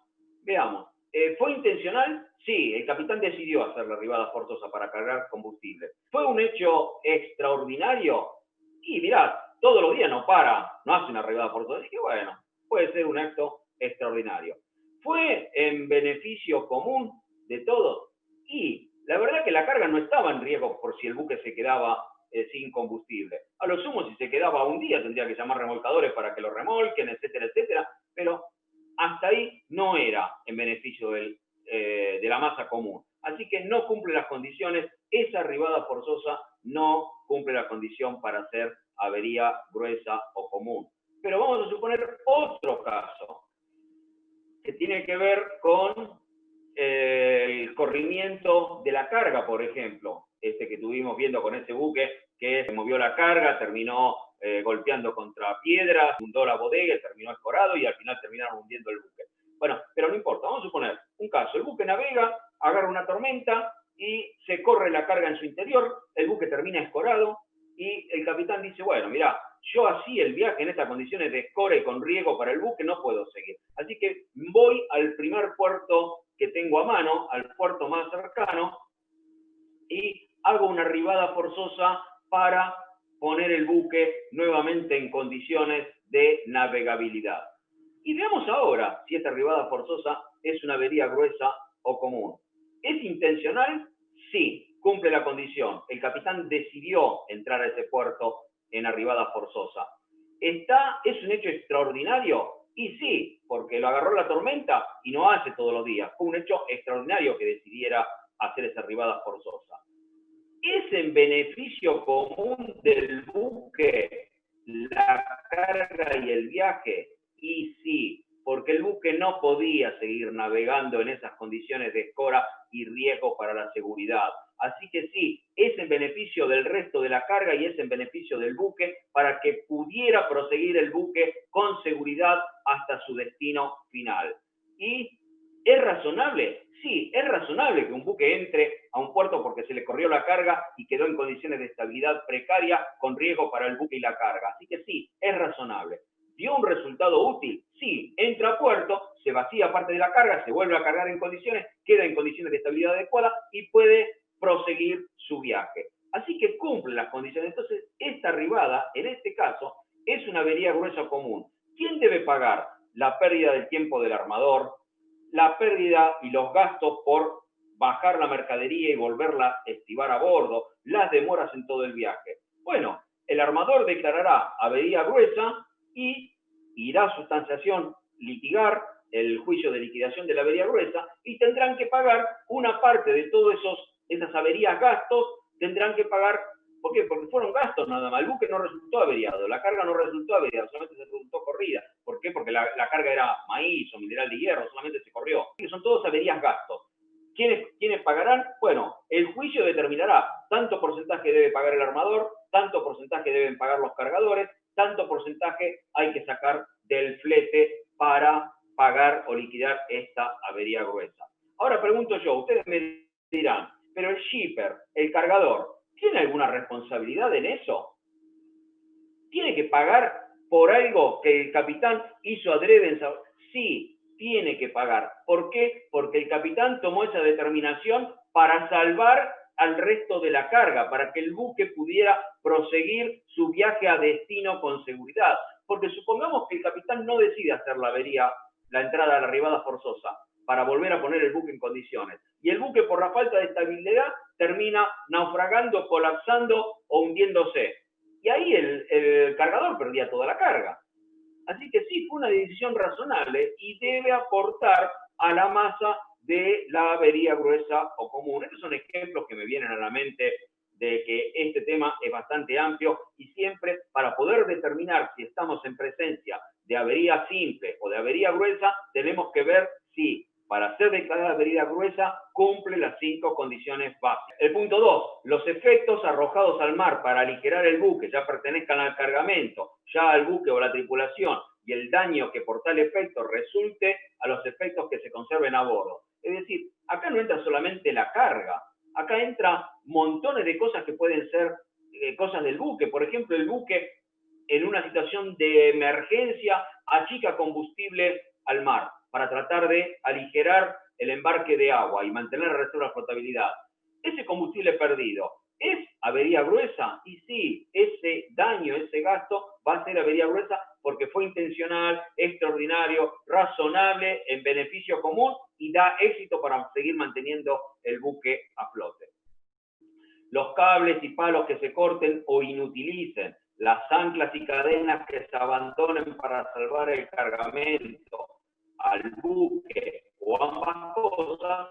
¿Fue intencional? Sí, el capitán decidió hacer la arribada forzosa para cargar combustible. ¿Fue un hecho extraordinario? Y mirá, todos los días no hace una arribada forzosa. Así que bueno, puede ser un acto extraordinario. ¿Fue en beneficio común de todos? Y la verdad que la carga no estaba en riesgo por si el buque se quedaba sin combustible. A lo sumo, si se quedaba un día, tendría que llamar remolcadores para que lo remolquen, etcétera, etcétera. Pero hasta ahí no era en beneficio de la masa común. Así que no cumple las condiciones, esa arribada forzosa no cumple la condición para ser avería gruesa o común. Pero vamos a suponer otro caso que tiene que ver con el corrimiento de la carga, por ejemplo, este que estuvimos viendo con ese buque que se movió la carga, terminó golpeando contra piedras, hundó la bodega, terminó escorado y al final terminaron hundiendo el buque. Bueno, pero no importa, vamos a suponer un caso, el buque navega, agarra una tormenta y se corre la carga en su interior, el buque termina escorado y el capitán dice, bueno, mira, yo así el viaje en estas condiciones de escora y con riesgo para el buque no puedo seguir. Así que voy al primer puerto que tengo a mano, al puerto más cercano, y hago una arribada forzosa para poner el buque nuevamente en condiciones de navegabilidad. Y veamos ahora si esta arribada forzosa es una avería gruesa o común. ¿Es intencional? Sí, cumple la condición. El capitán decidió entrar a ese puerto en arribada forzosa. ¿Es un hecho extraordinario? Y sí, porque lo agarró la tormenta y no hace todos los días. Fue un hecho extraordinario que decidiera hacer esa arribada forzosa. ¿Es en beneficio común del buque la carga y el viaje? Y sí, porque el buque no podía seguir navegando en esas condiciones de escora y riesgo para la seguridad. Así que sí, es en beneficio del resto de la carga y es en beneficio del buque para que pudiera proseguir el buque con seguridad hasta su destino final. ¿Y es razonable? Sí, es razonable que un buque entre a un puerto porque se le corrió la carga y quedó en condiciones de estabilidad precaria con riesgo para el buque y la carga. Así que sí, es razonable. ¿Dio un resultado útil? Sí, entra a puerto, se vacía parte de la carga, se vuelve a cargar en condiciones, queda en condiciones de estabilidad adecuada y puede proseguir su viaje. Así que cumple las condiciones. Entonces, esta arribada, en este caso, es una avería gruesa común. ¿Quién debe pagar? La pérdida del tiempo del armador, la pérdida y los gastos por bajar la mercadería y volverla a estivar a bordo, las demoras en todo el viaje. Bueno, el armador declarará avería gruesa y irá a sustanciación, litigar el juicio de liquidación de la avería gruesa y tendrán que pagar una parte de todas esas averías, gastos, tendrán que pagar. ¿Por qué? Porque fueron gastos nada más. El buque no resultó averiado, la carga no resultó averiada, solamente se resultó corrida. ¿Por qué? Porque la carga era maíz o mineral de hierro, solamente se corrió. Son todos averías gastos. ¿Quiénes pagarán? Bueno, el juicio determinará tanto porcentaje debe pagar el armador, tanto porcentaje deben pagar los cargadores, tanto porcentaje hay que sacar del flete para pagar o liquidar esta avería gruesa. Ahora pregunto yo, ustedes me dirán, pero el shipper, el cargador, ¿tiene alguna responsabilidad en eso? ¿Tiene que pagar por algo que el capitán hizo adrede? Sí, tiene que pagar. ¿Por qué? Porque el capitán tomó esa determinación para salvar al resto de la carga, para que el buque pudiera proseguir su viaje a destino con seguridad. Porque supongamos que el capitán no decide hacer la avería, la entrada a la arribada forzosa, para volver a poner el buque en condiciones. Y el buque, por la falta de estabilidad, termina naufragando, colapsando o hundiéndose. Y ahí el cargador perdía toda la carga. Así que sí, fue una decisión razonable y debe aportar a la masa de la avería gruesa o común. Estos son ejemplos que me vienen a la mente de que este tema es bastante amplio y siempre para poder determinar si estamos en presencia de avería simple o de avería gruesa, tenemos que ver si para ser declarada avería gruesa cumple las 5 condiciones básicas. El punto 2, los efectos arrojados al mar para aligerar el buque, ya pertenezcan al cargamento, ya al buque o a la tripulación, y el daño que por tal efecto resulte a los efectos que se conserven a bordo. Es decir, acá no entra solamente la carga, acá entra montones de cosas que pueden ser cosas del buque. Por ejemplo, el buque en una situación de emergencia achica combustible al mar para tratar de aligerar el embarque de agua y mantener la reserva de flotabilidad. Ese combustible perdido, ¿es avería gruesa? Y sí, ese daño, ese gasto va a ser avería gruesa porque fue intencional, extraordinario, razonable, en beneficio común y da éxito para seguir manteniendo el buque a flote. Los cables y palos que se corten o inutilicen, las anclas y cadenas que se abandonen para salvar el cargamento al buque o ambas cosas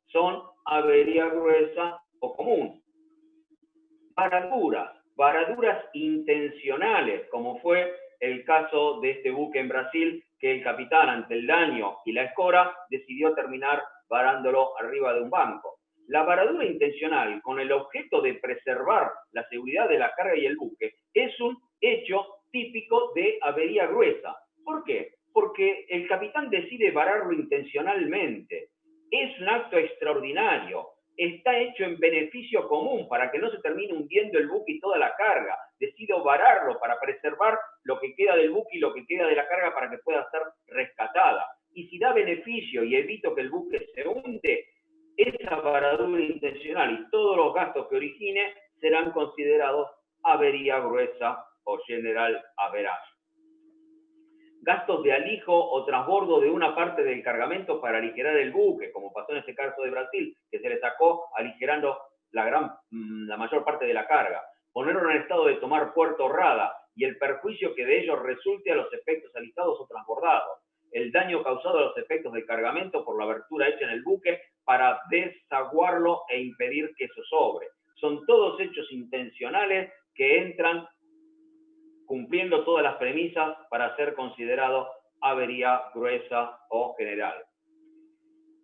son avería gruesa o común. Varaduras intencionales, como fue el caso de este buque en Brasil, que el capitán, ante el daño y la escora, decidió terminar varándolo arriba de un banco. La varadura intencional, con el objeto de preservar la seguridad de la carga y el buque, es un hecho típico de avería gruesa. ¿Por qué? Porque el capitán decide vararlo intencionalmente. Es un acto extraordinario. Está hecho en beneficio común para que no se termine hundiendo el buque y toda la carga. Decido vararlo para preservar lo que queda del buque y lo que queda de la carga para que pueda ser rescatada. Y si da beneficio y evito que el buque se hunde, esa varadura intencional y todos los gastos que origine serán considerados avería gruesa o general average. gastos de alijo o transbordo de una parte del cargamento para aligerar el buque, como pasó en este caso de Brasil, que se le sacó aligerando la mayor parte de la carga. Ponerlo en estado de tomar Puerto Rada y el perjuicio que de ello resulte a los efectos alistados o transbordados. El daño causado a los efectos del cargamento por la abertura hecha en el buque para desaguarlo e impedir que eso sobre. Son todos hechos intencionales que entran cumpliendo todas las premisas para ser considerado avería gruesa o general.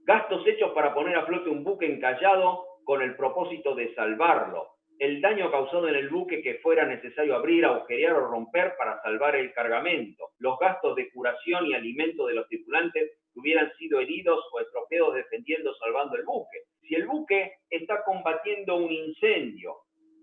Gastos hechos para poner a flote un buque encallado con el propósito de salvarlo. El daño causado en el buque que fuera necesario abrir, agujerear o romper para salvar el cargamento. Los gastos de curación y alimento de los tripulantes que hubieran sido heridos o estropeados defendiendo o salvando el buque. Si el buque está combatiendo un incendio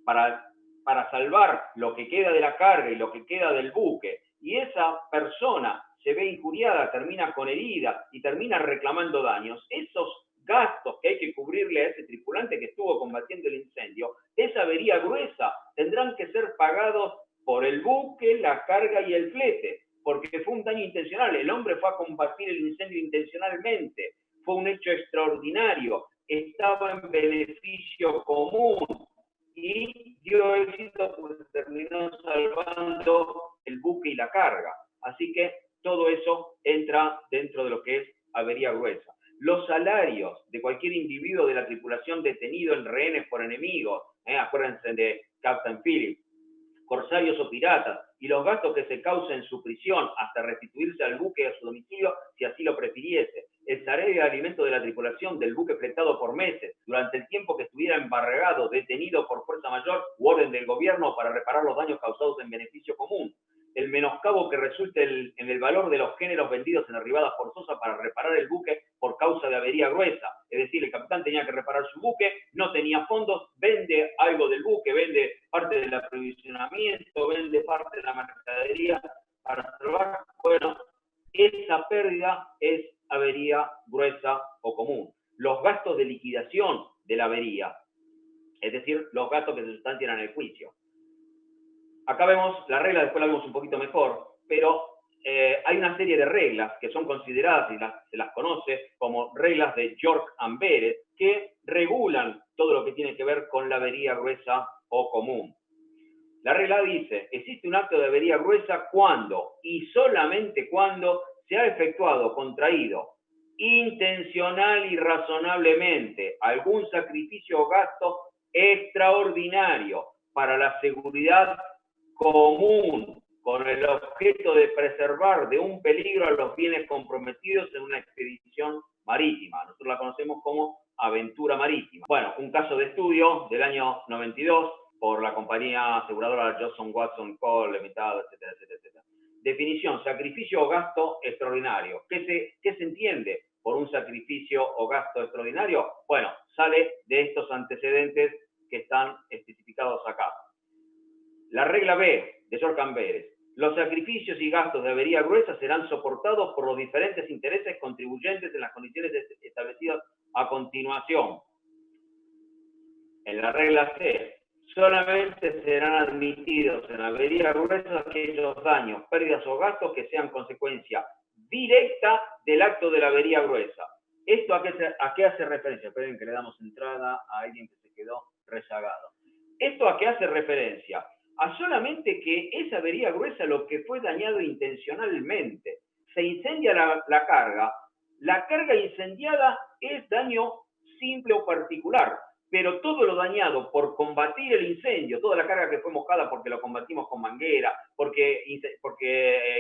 para salvar lo que queda de la carga y lo que queda del buque, y esa persona se ve injuriada, termina con herida y termina reclamando daños, esos gastos que hay que cubrirle a ese tripulante que estuvo combatiendo el incendio, esa avería gruesa, tendrán que ser pagados por el buque, la carga y el flete, porque fue un daño intencional. El hombre fue a combatir el incendio intencionalmente, fue un hecho extraordinario, estaba en beneficio común y dio éxito, pues terminó salvando el buque y la carga. Así que todo eso entra dentro de lo que es avería gruesa. Los salarios de cualquier individuo de la tripulación detenido en rehenes por enemigos, acuérdense de Captain Philip, corsarios o piratas, y los gastos que se causen en su prisión hasta restituirse al buque a su domicilio, si así lo prefiriese. El salario de alimento de la tripulación del buque fletado por meses, durante el tiempo que estuviera embargado, detenido por fuerza mayor u orden del gobierno para reparar los daños causados en beneficio común. El menoscabo que resulte en el valor de los géneros vendidos en arribada forzosa para reparar el buque por causa de avería gruesa. Es decir, el capitán tenía que reparar su buque, no tenía fondos, vende algo del buque, vende parte del aprovisionamiento, vende parte de la mercadería para salvar. Bueno, esa pérdida es avería gruesa o común. Los gastos de liquidación de la avería, es decir, los gastos que se sustancian en el juicio. Acá vemos la regla, después la vemos un poquito mejor, pero hay una serie de reglas que son consideradas y se las conoce como reglas de York-Amberes que regulan todo lo que tiene que ver con la avería gruesa o común. La regla dice, existe un acto de avería gruesa cuando y solamente cuando se ha efectuado, contraído, intencional y razonablemente algún sacrificio o gasto extraordinario para la seguridad común con el objeto de preservar de un peligro a los bienes comprometidos en una expedición marítima. Nosotros la conocemos como aventura marítima. Bueno, un caso de estudio del año 92 por la compañía aseguradora Johnson Watson Cole Limitada, etcétera, etcétera, etcétera. Definición, sacrificio o gasto extraordinario. ¿Qué se entiende por un sacrificio o gasto extraordinario? Bueno, sale de estos antecedentes que están especificados acá. La regla B de York-Amberes. Los sacrificios y gastos de avería gruesa serán soportados por los diferentes intereses contribuyentes en las condiciones establecidas a continuación. En la regla C, solamente serán admitidos en avería gruesa aquellos daños, pérdidas o gastos que sean consecuencia directa del acto de la avería gruesa. ¿Esto a qué hace referencia? Esperen que le damos entrada a alguien que se quedó rezagado. ¿Esto a qué hace referencia? A solamente que esa avería gruesa lo que fue dañado intencionalmente. Se incendia la carga incendiada es daño simple o particular, pero todo lo dañado por combatir el incendio, toda la carga que fue mojada porque lo combatimos con manguera, porque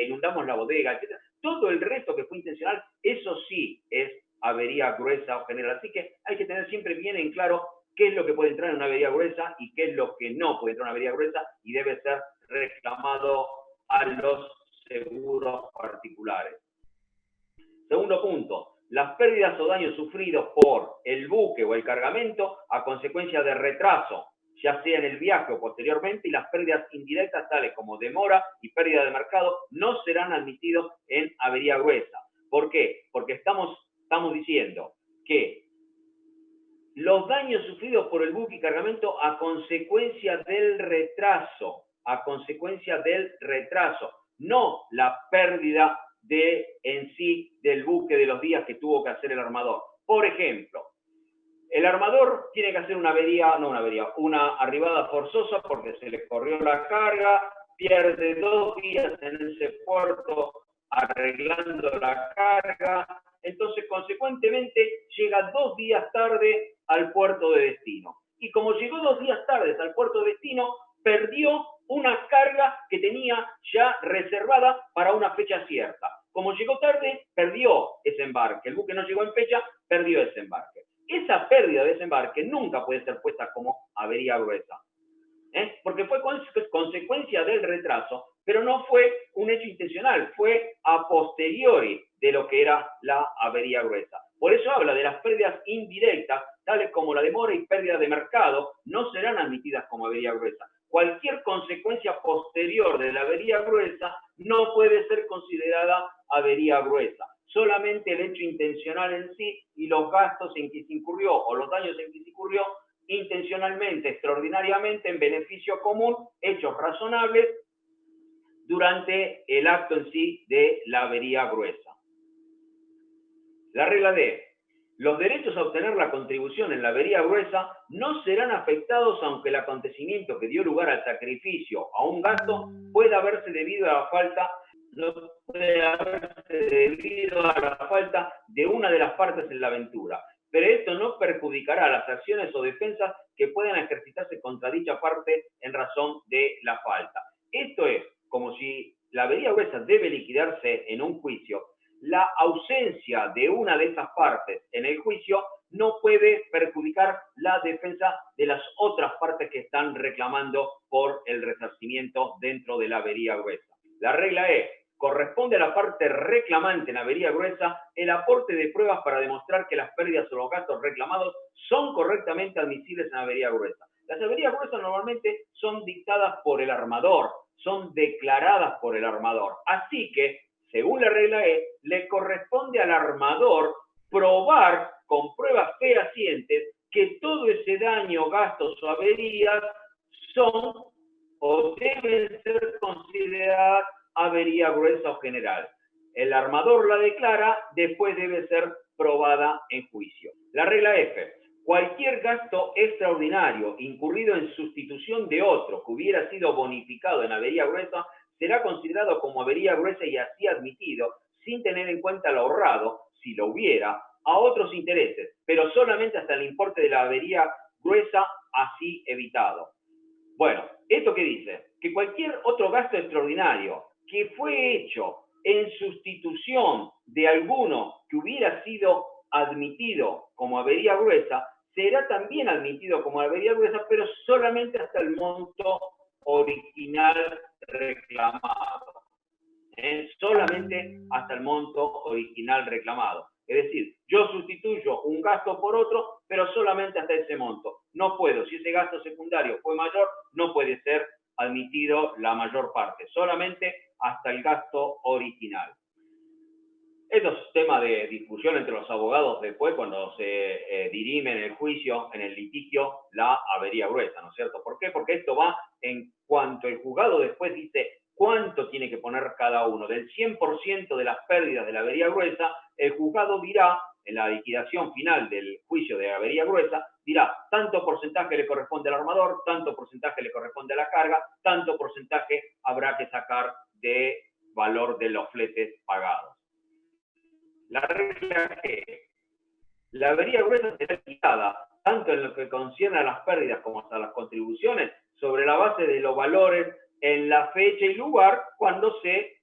inundamos la bodega, etc., todo el resto que fue intencional, eso sí es avería gruesa o general. Así que hay que tener siempre bien en claro qué es lo que puede entrar en una avería gruesa y qué es lo que no puede entrar en una avería gruesa y debe ser reclamado a los seguros particulares. Segundo punto, las pérdidas o daños sufridos por el buque o el cargamento a consecuencia de retraso, ya sea en el viaje o posteriormente, y las pérdidas indirectas tales como demora y pérdida de mercado no serán admitidos en avería gruesa. ¿Por qué? Porque estamos diciendo que los daños sufridos por el buque y cargamento a consecuencia del retraso, no la pérdida en sí del buque de los días que tuvo que hacer el armador. Por ejemplo, el armador tiene que hacer una arribada forzosa porque se le corrió la carga, pierde 2 días en ese puerto arreglando la carga, entonces consecuentemente llega 2 días tarde al puerto de destino. Y como llegó 2 días tarde al puerto de destino, perdió una carga que tenía ya reservada para una fecha cierta. Como llegó tarde, perdió ese embarque. El buque no llegó en fecha, perdió ese embarque. Esa pérdida de ese embarque nunca puede ser puesta como avería gruesa, porque fue consecuencia del retraso, pero no fue un hecho intencional, fue a posteriori de lo que era la avería gruesa. Por eso habla de las pérdidas indirectas, tales como la demora y pérdida de mercado, no serán admitidas como avería gruesa. Cualquier consecuencia posterior de la avería gruesa no puede ser considerada avería gruesa. Solamente el hecho intencional en sí y los gastos en que se incurrió o los daños en que se incurrió intencionalmente, extraordinariamente, en beneficio común, hechos razonables durante el acto en sí de la avería gruesa. La regla D. Los derechos a obtener la contribución en la avería gruesa no serán afectados aunque el acontecimiento que dio lugar al sacrificio o a un gasto pueda haberse debido a la falta de una de las partes en la aventura, pero esto no perjudicará las acciones o defensas que puedan ejercitarse contra dicha parte en razón de la falta. Esto es como si la avería gruesa debe liquidarse en un juicio. La ausencia de una de esas partes en el juicio no puede perjudicar la defensa de las otras partes que están reclamando por el resarcimiento dentro de la avería gruesa. La regla es: corresponde a la parte reclamante en avería gruesa el aporte de pruebas para demostrar que las pérdidas o los gastos reclamados son correctamente admisibles en avería gruesa. Las averías gruesas normalmente son dictadas por el armador, son declaradas por el armador. Así que, según la regla E, le corresponde al armador probar con pruebas fehacientes que todo ese daño, gastos o averías son o deben ser consideradas avería gruesa o general. El armador la declara, después debe ser probada en juicio. La regla F. Cualquier gasto extraordinario incurrido en sustitución de otro que hubiera sido bonificado en avería gruesa será considerado como avería gruesa y así admitido, sin tener en cuenta lo ahorrado, si lo hubiera, a otros intereses, pero solamente hasta el importe de la avería gruesa así evitado. Bueno, ¿esto qué dice? Que cualquier otro gasto extraordinario que fue hecho en sustitución de alguno que hubiera sido admitido como avería gruesa, será también admitido como avería gruesa, pero solamente hasta el monto original reclamado. Solamente hasta el monto original reclamado. Es decir, yo sustituyo un gasto por otro, pero solamente hasta ese monto. No puedo, si ese gasto secundario fue mayor, no puede ser admitido la mayor parte, solamente hasta el gasto original. Esto es tema de discusión entre los abogados después cuando se dirime en el juicio, en el litigio, la avería gruesa, ¿no es cierto? ¿Por qué? Porque esto va en cuanto el juzgado después dice cuánto tiene que poner cada uno. Del 100% de las pérdidas de la avería gruesa, el juzgado dirá, en la liquidación final del juicio de avería gruesa, dirá tanto porcentaje le corresponde al armador, tanto porcentaje le corresponde a la carga, tanto porcentaje habrá que sacar de valor de los fletes pagados. La regla es que la avería gruesa será quitada tanto en lo que concierne a las pérdidas como hasta las contribuciones sobre la base de los valores en la fecha y lugar cuando se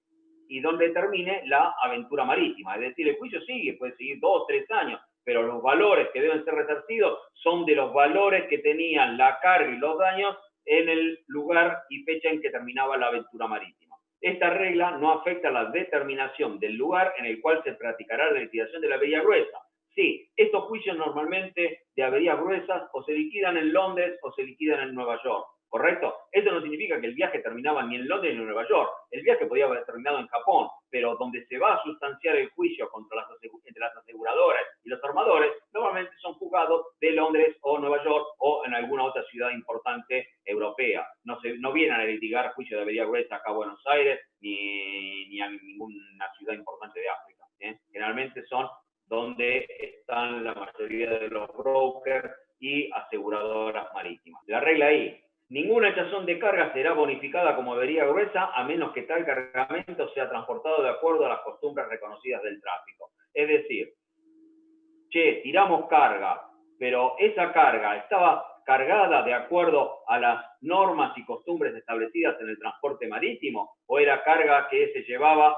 y donde termine la aventura marítima. Es decir, el juicio sigue, puede seguir 2 o 3 años, pero los valores que deben ser resarcidos son de los valores que tenían la carga y los daños en el lugar y fecha en que terminaba la aventura marítima. Esta regla no afecta a la determinación del lugar en el cual se practicará la liquidación de la avería gruesa. Sí, estos juicios normalmente de averías gruesas o se liquidan en Londres o se liquidan en Nueva York, ¿correcto? Esto no significa que el viaje terminaba ni en Londres ni en Nueva York. El viaje podía haber terminado en Japón, pero donde se va a sustanciar el juicio entre las aseguradoras y los armadores, normalmente son juzgados de Londres o Nueva York o en alguna otra ciudad importante europea. No vienen a litigar juicio de avería gruesa acá a Buenos Aires, ni que son donde están la mayoría de los brokers y aseguradoras marítimas. La regla ahí: ninguna echazón de carga será bonificada como avería gruesa a menos que tal cargamento sea transportado de acuerdo a las costumbres reconocidas del tráfico. Es decir, che, tiramos carga, pero esa carga estaba cargada de acuerdo a las normas y costumbres establecidas en el transporte marítimo, o era carga que se llevaba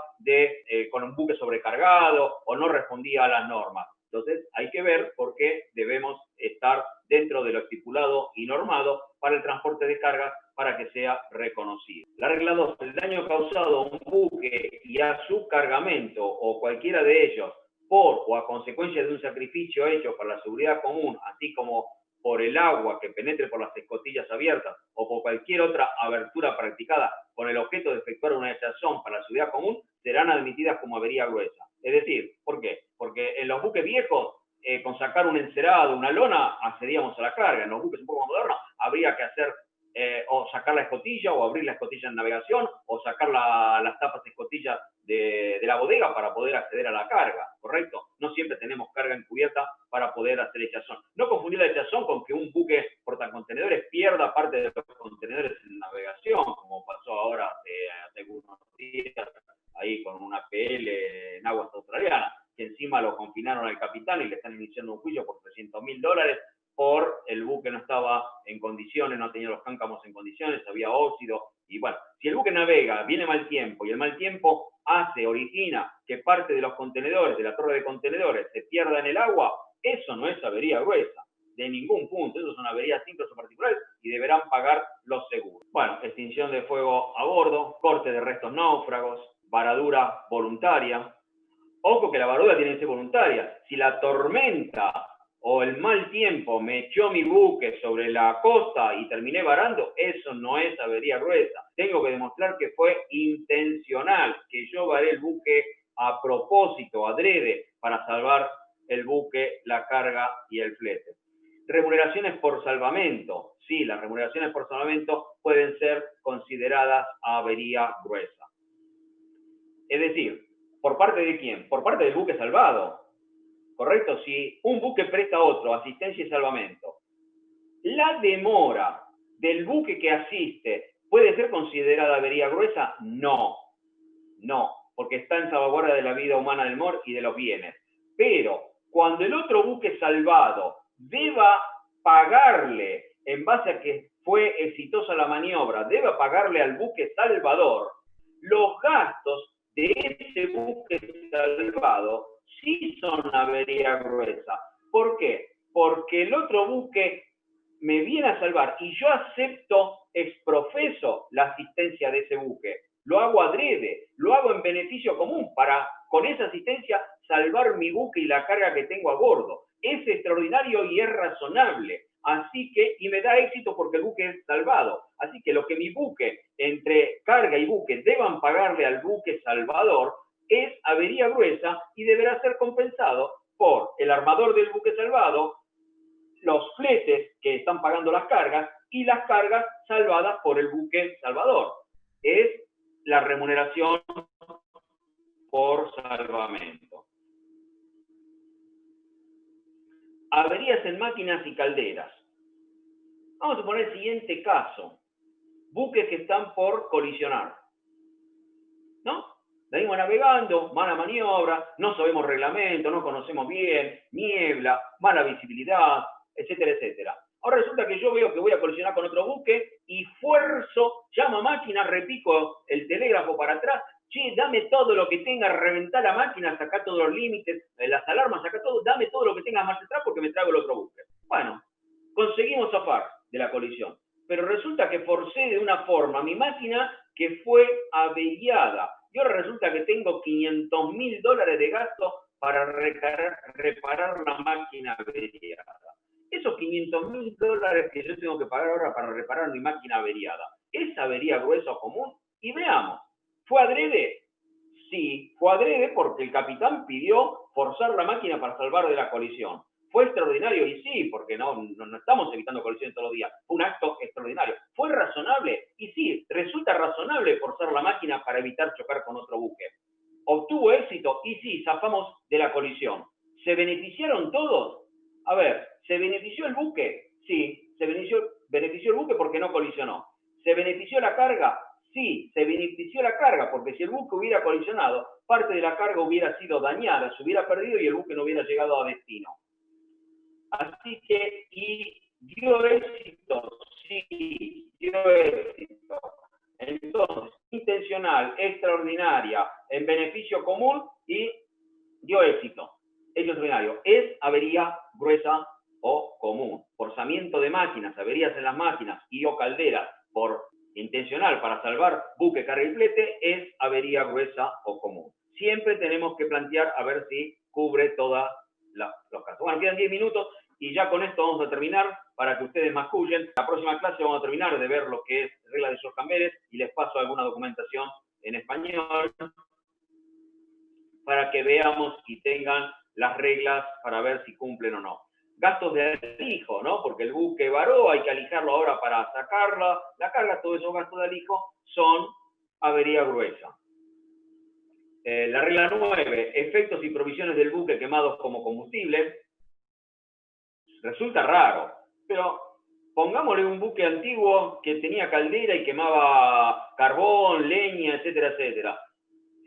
con un buque sobrecargado o no respondía a las normas. Entonces hay que ver por qué debemos estar dentro de lo estipulado y normado para el transporte de carga para que sea reconocido. La regla 2, el daño causado a un buque y a su cargamento o cualquiera de ellos por o a consecuencia de un sacrificio hecho para la seguridad común, así como por el agua que penetre por las escotillas abiertas o por cualquier otra abertura practicada con el objeto de efectuar una echazón para la seguridad común, serán admitidas como avería gruesa. Es decir, ¿por qué? Porque en los buques viejos, con sacar un encerado, una lona, accedíamos a la carga. En los buques un poco más modernos, habría que hacer o sacar la escotilla, o abrir la escotilla en navegación, o sacar las tapas de escotilla de la bodega para poder acceder a la carga, ¿correcto? No siempre tenemos carga encubierta para poder hacer echazón. No confundir la echazón con que un buque portacontenedores pierda parte de los contenedores en navegación, como pasó ahora hace algunos días, ahí con una PL en aguas australianas, que encima lo confinaron al capitán y le están iniciando un juicio por $300.000 por el buque no estaba en condiciones, no tenía los cáncamos en condiciones, había óxido. Y bueno, si el buque navega, viene mal tiempo, y el mal tiempo origina que parte de los contenedores, de la torre de contenedores, se pierda en el agua, eso no es avería gruesa, de ningún punto. Eso son averías simples o particulares y deberán pagar los seguros. Bueno, extinción de fuego a bordo, corte de restos náufragos, varadura voluntaria. Ojo que la varadura tiene que ser voluntaria. Si la tormenta o el mal tiempo me echó mi buque sobre la costa y terminé varando, eso no es avería gruesa. Tengo que demostrar que fue intencional, que yo varé el buque a propósito, adrede, para salvar el buque, la carga y el flete. Remuneraciones por salvamento. Sí, las remuneraciones por salvamento pueden ser consideradas avería gruesa. Es decir, ¿por parte de quién? Por parte del buque salvado. ¿Correcto? Si un buque presta a otro asistencia y salvamento, ¿la demora del buque que asiste puede ser considerada avería gruesa? No, porque está en salvaguarda de la vida humana del mar y de los bienes. Pero cuando el otro buque salvado deba pagarle, en base a que fue exitosa la maniobra, deba pagarle al buque salvador los gastos de ese buque salvado, sí son avería gruesa. ¿Por qué? Porque el otro buque me viene a salvar y yo acepto exprofeso la asistencia de ese buque. Lo hago adrede, lo hago en beneficio común para, con esa asistencia, salvar mi buque y la carga que tengo a bordo. Es extraordinario y es razonable. Así que, y me da éxito porque el buque es salvado. Así que lo que mi buque, entre carga y buque, deban pagarle al buque salvador, es avería gruesa y deberá ser compensado por el armador del buque salvado, los fletes que están pagando las cargas y las cargas salvadas por el buque salvador. Es la remuneración por salvamento. Averías en máquinas y calderas. Vamos a poner el siguiente caso. Buques que están por colisionar, ¿no? Venimos navegando, mala maniobra, no sabemos reglamento, no conocemos bien, niebla, mala visibilidad, etcétera, etcétera. Ahora resulta que yo veo que voy a colisionar con otro buque y fuerzo, llamo a máquina, repico el telégrafo para atrás, che, dame todo lo que tenga, reventar la máquina, saca todos los límites, las alarmas, saca todo, dame todo lo que tengas más atrás porque me traigo el otro buque. Bueno, conseguimos zafar de la colisión, pero resulta que forcé de una forma mi máquina que fue averiada. Y ahora resulta que tengo $500.000 de gasto para reparar la máquina averiada. Esos $500.000 que yo tengo que pagar ahora para reparar mi máquina averiada, ¿es avería gruesa o común? Y veamos, ¿fue adrede? Sí, fue adrede porque el capitán pidió forzar la máquina para salvar de la colisión. ¿Fue extraordinario? Y sí, porque no estamos evitando colisiones todos los días. Fue un acto extraordinario. ¿Fue razonable? Y sí, resulta razonable forzar la máquina para evitar chocar con otro buque. ¿Obtuvo éxito? Y sí, zafamos de la colisión. ¿Se beneficiaron todos? A ver, ¿se benefició el buque? Sí, se benefició el buque porque no colisionó. ¿Se benefició la carga? Sí, se benefició la carga, porque si el buque hubiera colisionado, parte de la carga hubiera sido dañada, se hubiera perdido y el buque no hubiera llegado a destino. Así que, y dio éxito, sí, dio éxito. Entonces, intencional, extraordinaria, en beneficio común y dio éxito. Hecho extraordinario. Es avería gruesa o común. Forzamiento de máquinas, averías en las máquinas y o caldera por intencional para salvar buque, carga y flete, es avería gruesa o común. Siempre tenemos que plantear a ver si cubre todos los casos. Bueno, quedan 10 minutos y ya con esto vamos a terminar para que ustedes mascullen. La próxima clase vamos a terminar de ver lo que es regla de George y les paso alguna documentación en español para que veamos y tengan las reglas para ver si cumplen o no. Gastos de alijo, ¿no? Porque el buque varó, hay que alijarlo ahora para sacarla. La carga, todos esos gastos de alijo son avería gruesa. La regla 9, efectos y provisiones del buque quemados como combustible. Resulta raro, pero pongámosle un buque antiguo que tenía caldera y quemaba carbón, leña, etcétera, etcétera.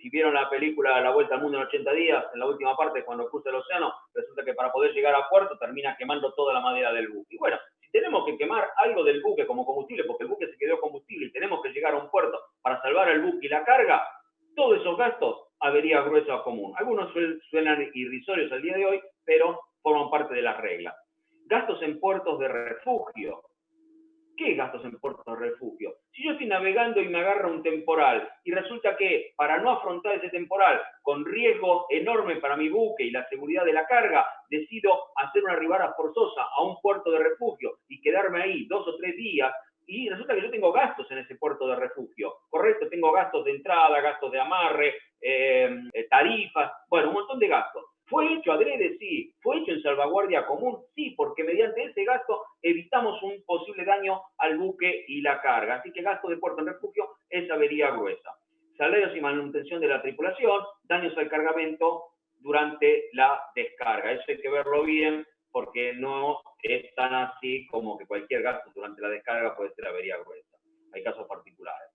Si vieron la película La Vuelta al Mundo en 80 días, en la última parte, cuando cruza el océano, resulta que para poder llegar a puerto termina quemando toda la madera del buque. Y bueno, si tenemos que quemar algo del buque como combustible, porque el buque se quedó combustible y tenemos que llegar a un puerto para salvar el buque y la carga, todos esos gastos avería gruesa o común. Algunos suenan irrisorios al día de hoy, pero forman parte de las reglas. Gastos en puertos de refugio. ¿Qué gastos en puertos de refugio? Si yo estoy navegando y me agarra un temporal y resulta que para no afrontar ese temporal con riesgo enorme para mi buque y la seguridad de la carga, decido hacer una arribada forzosa a un puerto de refugio y quedarme ahí 2 o 3 días, y resulta que yo tengo gastos en ese puerto de refugio, ¿correcto? Tengo gastos de entrada, gastos de amarre, tarifas, bueno, un montón de gastos. ¿Fue hecho adrede? Sí. ¿Fue hecho en salvaguardia común? Sí, porque mediante ese gasto evitamos un posible daño al buque y la carga. Así que gasto de puerto en refugio es avería gruesa. Salarios y manutención de la tripulación, daños al cargamento durante la descarga. Eso hay que verlo bien porque no es tan así como que cualquier gasto durante la descarga puede ser avería gruesa. Hay casos particulares.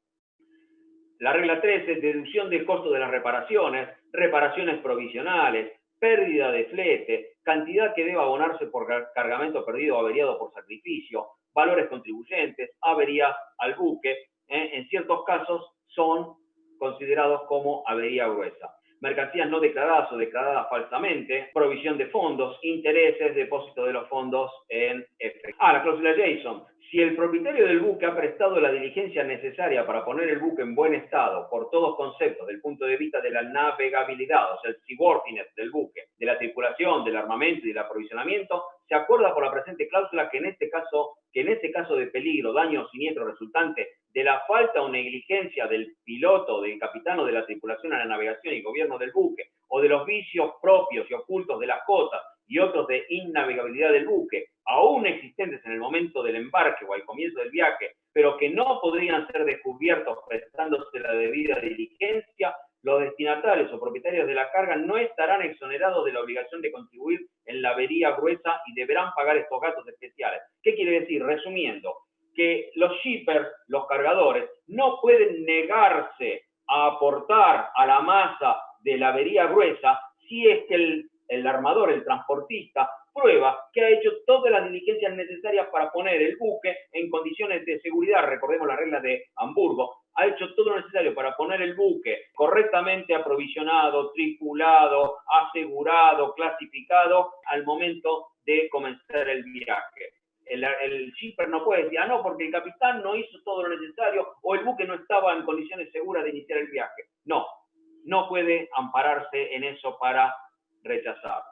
La regla 13, deducción de costo de las reparaciones, reparaciones provisionales, pérdida de flete, cantidad que deba abonarse por cargamento perdido o averiado por sacrificio, valores contribuyentes, avería al buque, en ciertos casos son considerados como avería gruesa. Mercancías no declaradas o declaradas falsamente, provisión de fondos, intereses, depósito de los fondos en efectivo. La cláusula Jason. Si el propietario del buque ha prestado la diligencia necesaria para poner el buque en buen estado, por todos conceptos, del punto de vista de la navegabilidad, o sea, el seaworthiness del buque, de la tripulación, del armamento y del aprovisionamiento, se acuerda por la presente cláusula que en este caso de peligro, daño o siniestro resultante de la falta o negligencia del piloto, del capitán o de la tripulación a la navegación y gobierno del buque, o de los vicios propios y ocultos de las costas y otros de innavegabilidad del buque, aún existentes en el momento del embarque o al comienzo del viaje, pero que no podrían ser descubiertos prestándose la debida diligencia, los destinatarios o propietarios de la carga no estarán exonerados de la obligación de contribuir en la avería gruesa y deberán pagar estos gastos especiales. ¿Qué quiere decir? Resumiendo, que los shippers, los cargadores, no pueden negarse a aportar a la masa de la avería gruesa si es que el armador, el transportista, prueba que ha hecho todas las diligencias necesarias para poner el buque en condiciones de seguridad. Recordemos la regla de Hamburgo. Ha hecho todo lo necesario para poner el buque correctamente aprovisionado, tripulado, asegurado, clasificado al momento de comenzar el viaje. El shipper no puede decir, no, porque el capitán no hizo todo lo necesario o el buque no estaba en condiciones seguras de iniciar el viaje. No, no puede ampararse en eso para rechazar.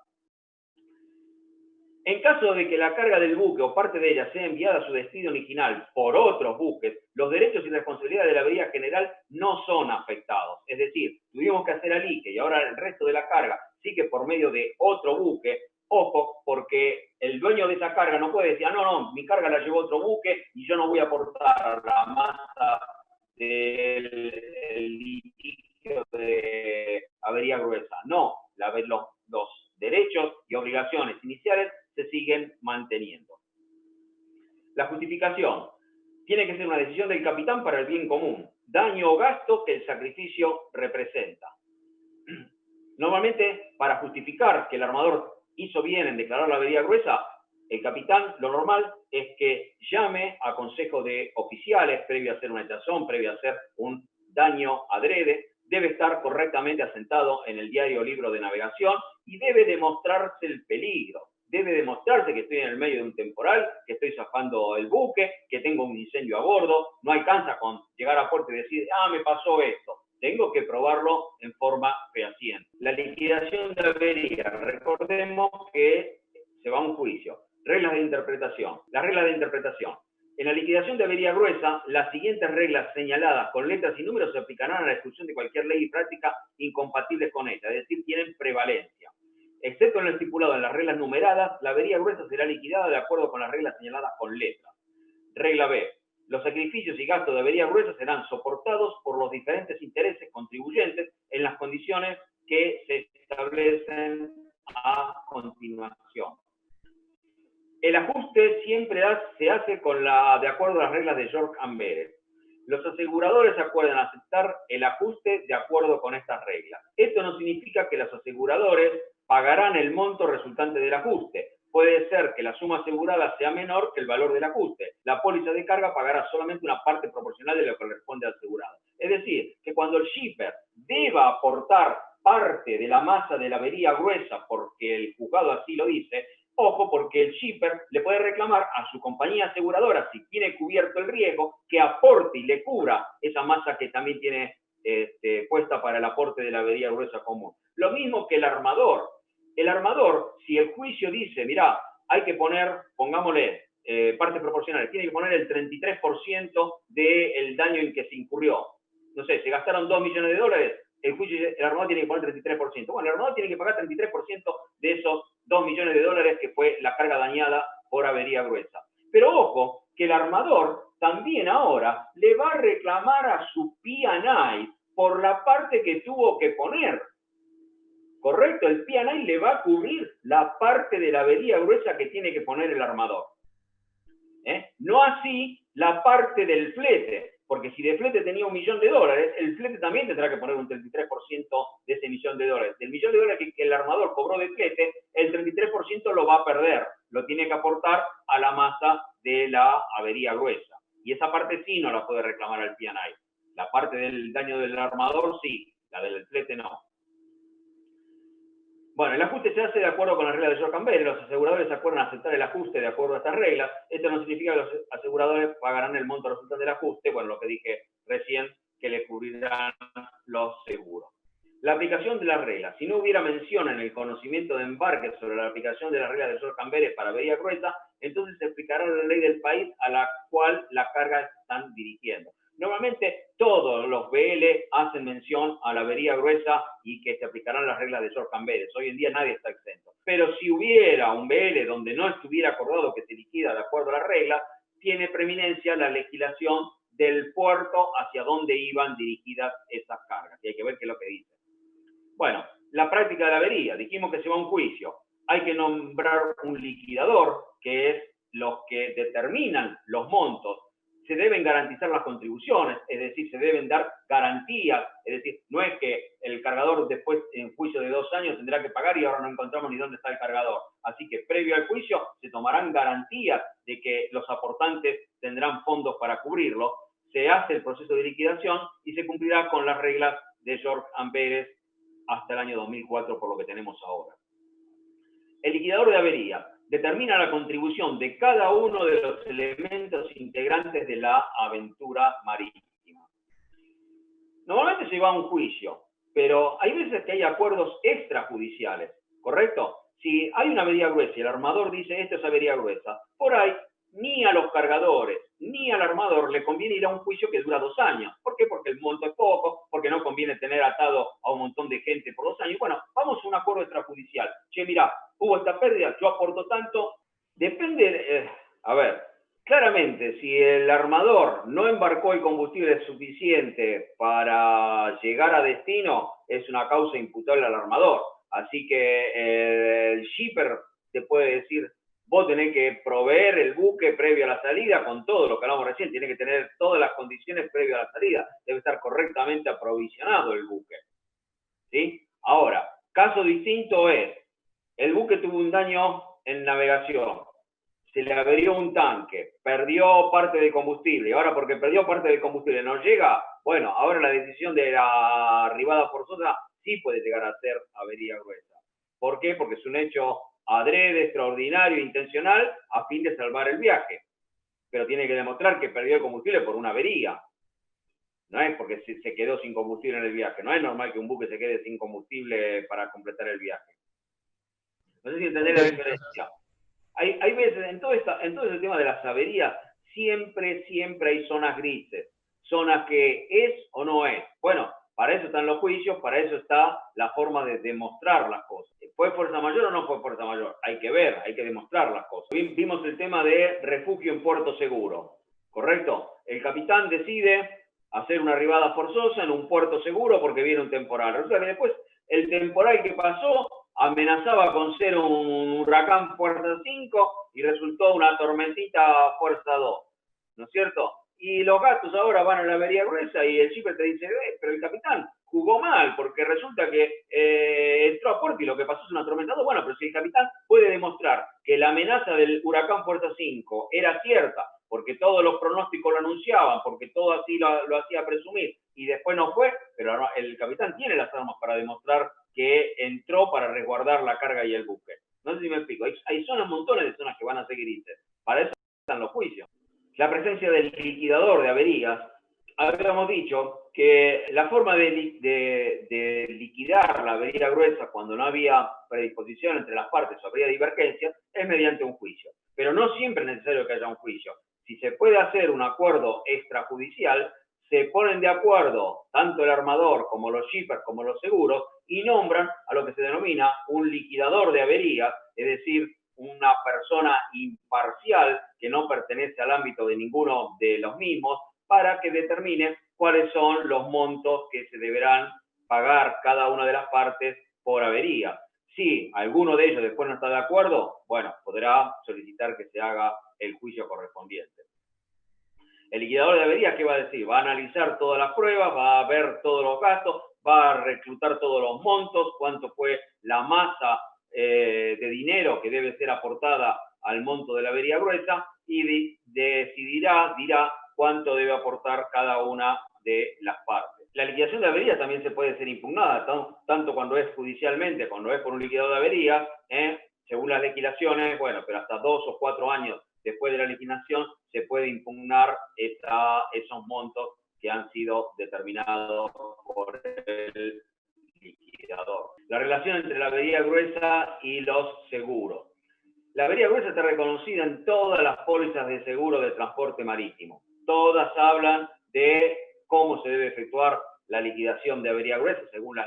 En caso de que la carga del buque o parte de ella sea enviada a su destino original por otros buques, los derechos y responsabilidades de la avería general no son afectados. Es decir, tuvimos que hacer alige y ahora el resto de la carga sigue por medio de otro buque. Ojo, porque el dueño de esa carga no puede decir, no, mi carga la llevó otro buque y yo no voy a aportar la masa del litigio de avería gruesa. No, los derechos y obligaciones iniciales se siguen manteniendo. La justificación tiene que ser una decisión del capitán para el bien común, daño o gasto que el sacrificio representa. Normalmente, para justificar que el armador hizo bien en declarar la avería gruesa, el capitán, lo normal es que llame a consejo de oficiales previo a hacer una echazón, previo a hacer un daño adrede, debe estar correctamente asentado en el diario o libro de navegación y debe demostrarse el peligro. Debe demostrarse que estoy en el medio de un temporal, que estoy zafando el buque, que tengo un incendio a bordo. No alcanza con llegar a puerto y decir, me pasó esto. Tengo que probarlo en forma fehaciente. La liquidación de avería. Recordemos que se va a un juicio. Reglas de interpretación. Las reglas de interpretación. En la liquidación de avería gruesa, las siguientes reglas señaladas con letras y números se aplicarán a la exclusión de cualquier ley y práctica incompatibles con ella, es decir, tienen prevalencia. Excepto en lo estipulado en las reglas numeradas, la avería gruesa será liquidada de acuerdo con las reglas señaladas con letras. Regla B. Los sacrificios y gastos de avería gruesa serán soportados por los diferentes intereses contribuyentes en las condiciones que se establecen a continuación. El ajuste siempre se hace de acuerdo a las reglas de York and Beret. Los aseguradores acuerdan aceptar el ajuste de acuerdo con estas reglas. Esto no significa que los aseguradores pagarán el monto resultante del ajuste. Puede ser que la suma asegurada sea menor que el valor del ajuste. La póliza de carga pagará solamente una parte proporcional de lo que corresponde al asegurado. Es decir, que cuando el shipper deba aportar parte de la masa de la avería gruesa porque el juzgado así lo dice, ojo, porque el shipper le puede reclamar a su compañía aseguradora, si tiene cubierto el riesgo, que aporte y le cubra esa masa que también tiene puesta para el aporte de la avería gruesa común. Lo mismo que el armador. El armador, si el juicio dice, mirá, hay que poner, pongámosle, partes proporcionales, tiene que poner el 33% del daño en que se incurrió. No sé, se gastaron $2 millones, el armador tiene que poner 33%. Bueno, el armador tiene que pagar 33% de esos $2 millones que fue la carga dañada por avería gruesa. Pero ojo, que el armador también ahora le va a reclamar a su P&I por la parte que tuvo que poner. ¿Correcto? El P&I le va a cubrir la parte de la avería gruesa que tiene que poner el armador. No así la parte del flete, porque si de flete tenía $1 millón, el flete también tendrá que poner un 33% de ese $1 millón. Del $1 millón que el armador cobró de flete, el 33% lo va a perder. Lo tiene que aportar a la masa de la avería gruesa. Y esa parte sí no la puede reclamar al P&I. La parte del daño del armador sí, la del flete no. Bueno, el ajuste se hace de acuerdo con las reglas de York and Beret. Los aseguradores acuerdan aceptar el ajuste de acuerdo a estas reglas. Esto no significa que los aseguradores pagarán el monto resultante del ajuste, bueno, lo que dije recién, que le cubrirán los seguros. La aplicación de las reglas. Si no hubiera mención en el conocimiento de embarque sobre la aplicación de las reglas de York and Beret para avería gruesa, entonces se aplicará la ley del país a la cual la carga están dirigiendo. Normalmente todos los BL hacen mención a la avería gruesa y que se aplicarán las reglas de York and Beret. Hoy en día nadie está exento. Pero si hubiera un BL donde no estuviera acordado que se liquida de acuerdo a las reglas, tiene preeminencia la legislación del puerto hacia donde iban dirigidas esas cargas. Y hay que ver qué es lo que dice. Bueno, la práctica de la avería. Dijimos que se va a un juicio. Hay que nombrar un liquidador, que es los que determinan los montos. Se deben garantizar las contribuciones, es decir, se deben dar garantías, es decir, no es que el cargador después en juicio de 2 años tendrá que pagar y ahora no encontramos ni dónde está el cargador. Así que previo al juicio se tomarán garantías de que los aportantes tendrán fondos para cubrirlo, se hace el proceso de liquidación y se cumplirá con las reglas de York and Beret hasta el año 2004 por lo que tenemos ahora. El liquidador de avería determina la contribución de cada uno de los elementos integrantes de la aventura marítima. Normalmente se va a un juicio, pero hay veces que hay acuerdos extrajudiciales, ¿correcto? Si hay una avería gruesa y el armador dice esto es avería gruesa, por ahí ni a los cargadores ni al armador le conviene ir a un juicio que dura 2 años. ¿Por qué? Porque el monto es poco, porque no conviene tener atado a un montón de gente por 2 años. Bueno, vamos a un acuerdo extrajudicial. Che, mira, hubo esta pérdida, yo aporto tanto. Depende, Claramente, si el armador no embarcó el combustible suficiente para llegar a destino, es una causa imputable al armador. Así que el shipper te puede decir, vos tenés que proveer el buque previo a la salida con todo lo que hablamos recién, tiene que tener todas las condiciones previo a la salida, debe estar correctamente aprovisionado el buque. ¿Sí? Ahora, caso distinto es, el buque tuvo un daño en navegación, se le averió un tanque, perdió parte de combustible, y ahora porque perdió parte del combustible no llega, bueno, ahora la decisión de la arribada forzosa sí puede llegar a ser avería gruesa. ¿Por qué? Porque es un hecho adrede, extraordinario, intencional, a fin de salvar el viaje. Pero tiene que demostrar que perdió el combustible por una avería. No es porque se quedó sin combustible en el viaje. No es normal que un buque se quede sin combustible para completar el viaje. No sé si entendés la diferencia. Hay veces, en todo ese tema de las averías, siempre hay zonas grises. Zonas que es o no es. Bueno, para eso están los juicios, para eso está la forma de demostrar las cosas. ¿Fue fuerza mayor o no fue fuerza mayor? Hay que ver, hay que demostrar las cosas. Vimos el tema de refugio en puerto seguro, ¿correcto? El capitán decide hacer una arribada forzosa en un puerto seguro porque viene un temporal. Resulta que después el temporal que pasó amenazaba con ser un huracán fuerza 5 y resultó una tormentita fuerza 2, ¿no es cierto? Y los gastos ahora van a la avería gruesa y el shipper te dice, pero el capitán jugó mal porque resulta que entró a puerto y lo que pasó es una tormenta 2. Bueno, pero si el capitán puede demostrar que la amenaza del huracán fuerza 5 era cierta, porque todos los pronósticos lo anunciaban, porque todo así lo hacía presumir, y después no fue, pero el capitán tiene las armas para demostrar que entró para resguardar la carga y el buque. No sé si me explico. Hay zonas, montones de zonas que van a seguir ítems. Para eso están los juicios. La presencia del liquidador de averías, habíamos dicho que la forma de liquidar la avería gruesa cuando no había predisposición entre las partes o habría divergencia es mediante un juicio. Pero no siempre es necesario que haya un juicio. Si se puede hacer un acuerdo extrajudicial, se ponen de acuerdo tanto el armador como los shippers como los seguros y nombran a lo que se denomina un liquidador de averías, es decir, una persona imparcial que no pertenece al ámbito de ninguno de los mismos, para que determine cuáles son los montos que se deberán pagar cada una de las partes por avería. Si alguno de ellos después no está de acuerdo, bueno, podrá solicitar que se haga el juicio correspondiente. El liquidador de averías, ¿qué va a decir? Va a analizar todas las pruebas, va a ver todos los gastos, va a reclutar todos los montos, cuánto fue la masa de dinero que debe ser aportada al monto de la avería gruesa y dirá cuánto debe aportar cada una de las partes. La liquidación de averías también se puede ser impugnada, tanto cuando es judicialmente, cuando es por un liquidador de averías, según las legislaciones, bueno, pero hasta 2 o 4 años después de la liquidación se puede impugnar esos montos que han sido determinados por el liquidador. La relación entre la avería gruesa y los seguros. La avería gruesa está reconocida en todas las pólizas de seguro de transporte marítimo. Todas hablan de cómo se debe efectuar la liquidación de avería gruesa según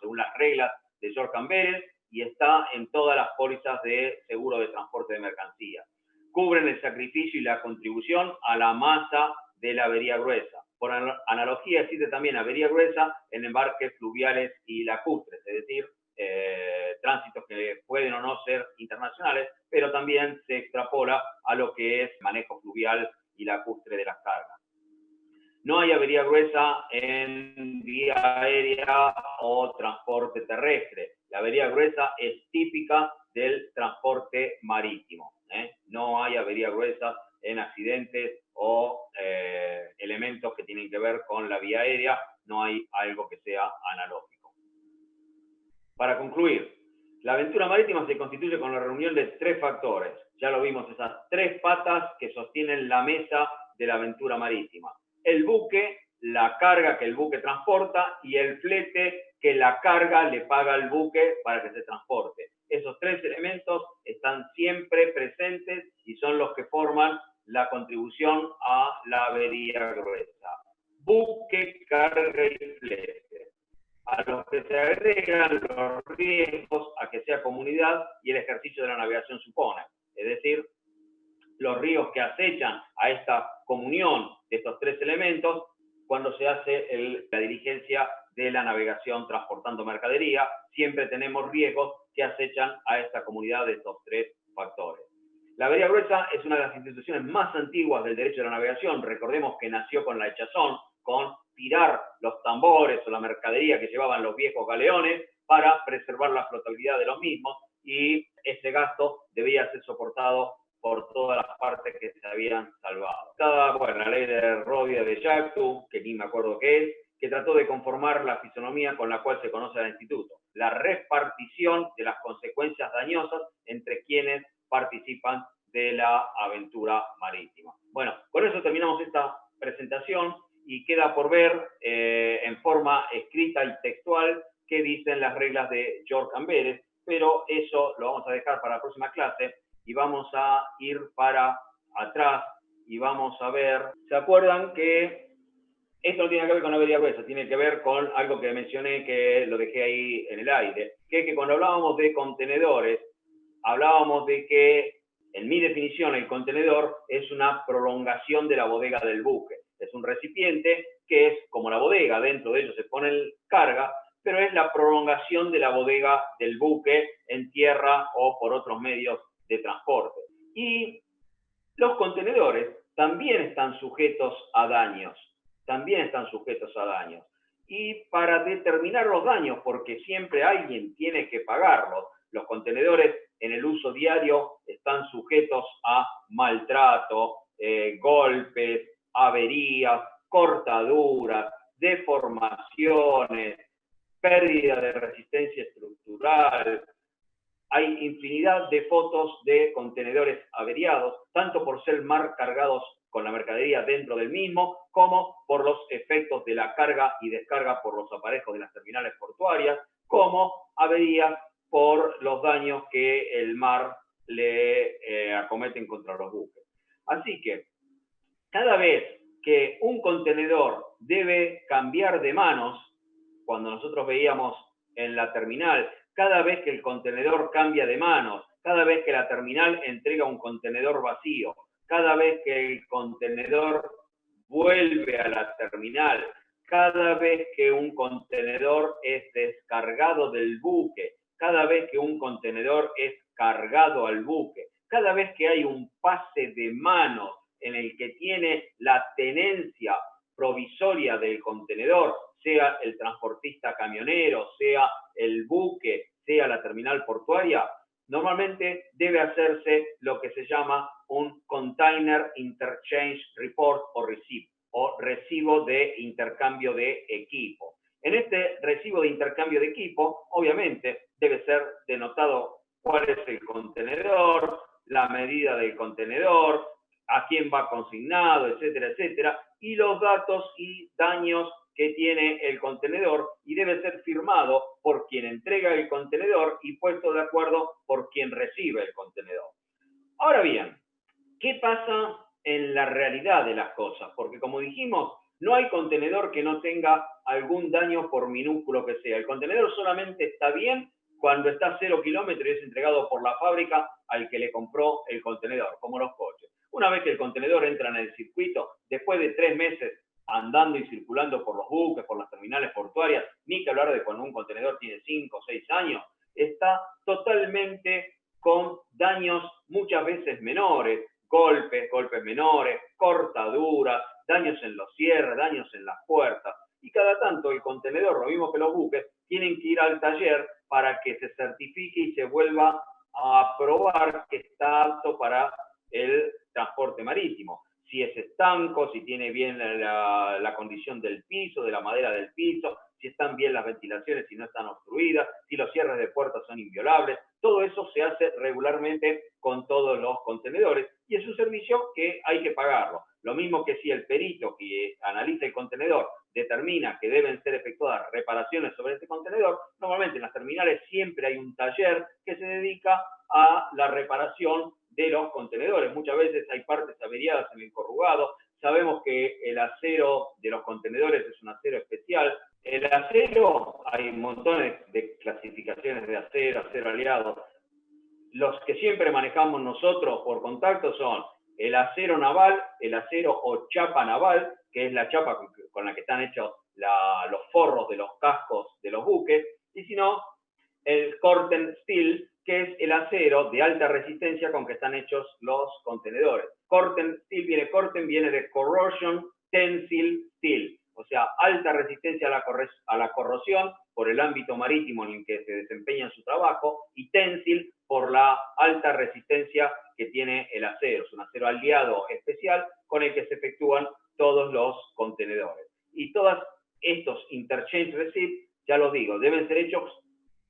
según las reglas de George Camberes, y está en todas las pólizas de seguro de transporte de mercancías. Cubren el sacrificio y la contribución a la masa de la avería gruesa. Por analogía existe también avería gruesa en embarques fluviales y lacustres, es decir, tránsitos que pueden o no ser internacionales, pero también se extrapola a lo que es manejo fluvial y lacustre de las cargas. No hay avería gruesa en vía aérea o transporte terrestre. La avería gruesa es típica del transporte marítimo. No hay avería gruesa en accidentes o elementos que tienen que ver con la vía aérea. No hay algo que sea analógico. Para concluir, la aventura marítima se constituye con la reunión de 3 factores. Ya lo vimos, esas 3 patas que sostienen la mesa de la aventura marítima. El buque, la carga que el buque transporta y el flete que la carga le paga al buque para que se transporte. Esos 3 elementos están siempre presentes y son los que forman la contribución a la avería gruesa. Buque, carga y flete. A los que se agregan los riesgos a que sea comunidad y el ejercicio de la navegación supone. Es decir, los ríos que acechan a esta comunión de estos tres elementos cuando se hace la diligencia de la navegación transportando mercadería. Siempre tenemos riesgos que acechan a esta comunidad de estos tres factores. La avería gruesa es una de las instituciones más antiguas del derecho de la navegación. Recordemos que nació con la hechazón, con tirar los tambores o la mercadería que llevaban los viejos galeones para preservar la flotabilidad de los mismos, y ese gasto debía ser soportado por todas las partes que se habían salvado. Bueno, la ley de Rodia de Yactu, que ni me acuerdo qué es, que trató de conformar la fisonomía con la cual se conoce al instituto. La repartición de las consecuencias dañosas entre quienes participan de la aventura marítima. Bueno, con eso terminamos esta presentación y queda por ver en forma escrita y textual qué dicen las reglas de George Amberes, pero eso lo vamos a dejar para la próxima clase y vamos a ir para atrás y vamos a ver. ¿Se acuerdan que esto no tiene que ver con avería gruesa? Tiene que ver con algo que mencioné, que lo dejé ahí en el aire, que cuando hablábamos de contenedores, hablábamos de que en mi definición el contenedor es una prolongación de la bodega del buque. Es un recipiente que es como la bodega, dentro de ello se pone carga, pero es la prolongación de la bodega del buque en tierra o por otros medios de transporte. Y los contenedores también están sujetos a daños. Y para determinar los daños, porque siempre alguien tiene que pagarlos, los contenedores en el uso diario están sujetos a maltrato, golpes, averías, cortaduras, deformaciones, pérdida de resistencia estructural. Hay infinidad de fotos de contenedores averiados, tanto por ser mal cargados con la mercadería dentro del mismo, como por los efectos de la carga y descarga por los aparejos de las terminales portuarias, como averías por los daños que el mar le acometen contra los buques. Así que, cada vez que un contenedor debe cambiar de manos, cuando nosotros veíamos en la terminal, cada vez que el contenedor cambia de manos, cada vez que la terminal entrega un contenedor vacío, cada vez que el contenedor vuelve a la terminal, cada vez que un contenedor es descargado del buque, cada vez que un contenedor es cargado al buque, cada vez que hay un pase de manos en el que tiene la tenencia provisoria del contenedor, sea el transportista camionero, sea el buque, sea la terminal portuaria, normalmente debe hacerse lo que se llama un Container Interchange Report o RICIP, o recibo de intercambio de equipo. En este recibo de intercambio de equipo, obviamente, debe ser denotado cuál es el contenedor, la medida del contenedor, a quién va consignado, etcétera, etcétera, y los datos y daños que tiene el contenedor, y debe ser firmado por quien entrega el contenedor y puesto de acuerdo por quien recibe el contenedor. Ahora bien, ¿qué pasa en la realidad de las cosas? Porque como dijimos, no hay contenedor que no tenga algún daño por minúsculo que sea. El contenedor solamente está bien cuando está a 0 kilómetros y es entregado por la fábrica al que le compró el contenedor, como los coches. Una vez que el contenedor entra en el circuito, después de 3 meses andando y circulando por los buques, por las terminales portuarias, ni que hablar de cuando un contenedor tiene 5 o 6 años, está totalmente con daños muchas veces menores, golpes menores, cortaduras, daños en los cierres, daños en las puertas. Y cada tanto el contenedor, lo mismo que los buques, tienen que ir al taller para que se certifique y se vuelva a probar que está apto para el transporte marítimo. Si es estanco, si tiene bien la condición del piso, de la madera del piso, si están bien las ventilaciones, si no están obstruidas, si los cierres de puertas son inviolables. Todo eso se hace regularmente con todos los contenedores y es un servicio que hay que pagarlo. Lo mismo que si el perito que analiza el contenedor determina que deben ser efectuadas reparaciones sobre este contenedor, normalmente en las terminales siempre hay un taller que se dedica a la reparación de los contenedores. Muchas veces hay partes averiadas en el corrugado. Sabemos que el acero de los contenedores es un acero especial. El acero, hay montones de clasificaciones de acero, acero aliado. Los que siempre manejamos nosotros por contacto son el acero naval, el acero o chapa naval, que es la chapa con la que están hechos los forros de los cascos de los buques, y si no, el corten steel, que es el acero de alta resistencia con que están hechos los contenedores. Corten steel viene de corrosion tensile steel, o sea, alta resistencia a la corrosión por el ámbito marítimo en el que se desempeña su trabajo, y tensile por la alta resistencia que tiene el acero. Es un acero aliado especial con el que se efectúan todos los contenedores. Y todos estos interchange receipts, ya los digo, deben ser hechos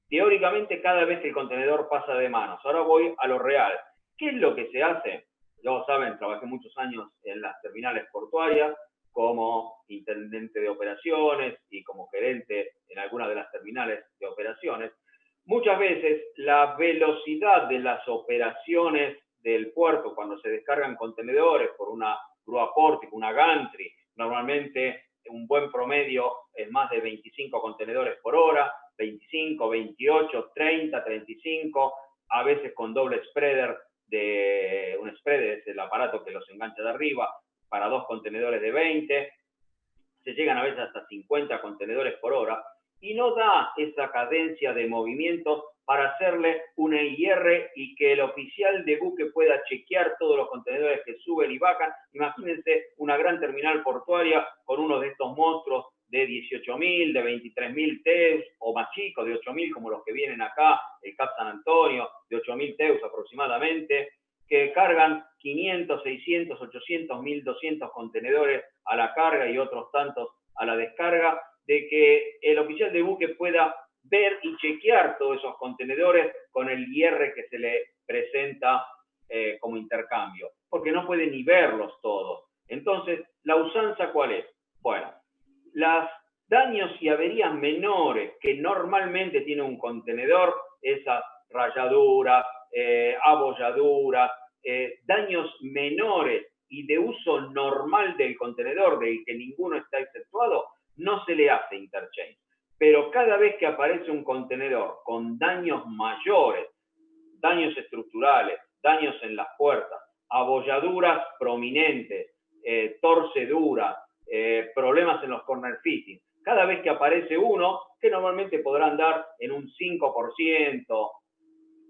teóricamente cada vez que el contenedor pasa de manos. Ahora voy a lo real. ¿Qué es lo que se hace? Ya saben, trabajé muchos años en las terminales portuarias como intendente de operaciones y como gerente en algunas de las terminales de operaciones. Muchas veces la velocidad de las operaciones del puerto cuando se descargan contenedores por una grúa pórtica, una gantry, normalmente un buen promedio es más de 25 contenedores por hora, 25, 28, 30, 35, a veces con doble spreader. Un spreader es el aparato que los engancha de arriba para 2 contenedores de 20, se llegan a veces hasta 50 contenedores por hora, y no da esa cadencia de movimiento para hacerle una IR y que el oficial de buque pueda chequear todos los contenedores que suben y bajan. Imagínense una gran terminal portuaria con uno de estos monstruos de 18.000, de 23.000 TEUs, o más chicos, de 8.000 como los que vienen acá, el Cap San Antonio, de 8.000 TEUs aproximadamente, que cargan 500, 600, 800, 1.200 contenedores a la carga y otros tantos a la descarga, de que el oficial de buque pueda ver y chequear todos esos contenedores con el IR que se le presenta como intercambio, porque no puede ni verlos todos. Entonces, ¿la usanza cuál es? Bueno, los daños y averías menores que normalmente tiene un contenedor, esas rayaduras, abolladuras, daños menores y de uso normal del contenedor, del que ninguno está exceptuado, no se le hace interchange. Pero cada vez que aparece un contenedor con daños mayores, daños estructurales, daños en las puertas, abolladuras prominentes, torceduras, problemas en los corner fitting, cada vez que aparece uno, que normalmente podrá andar en un 5%,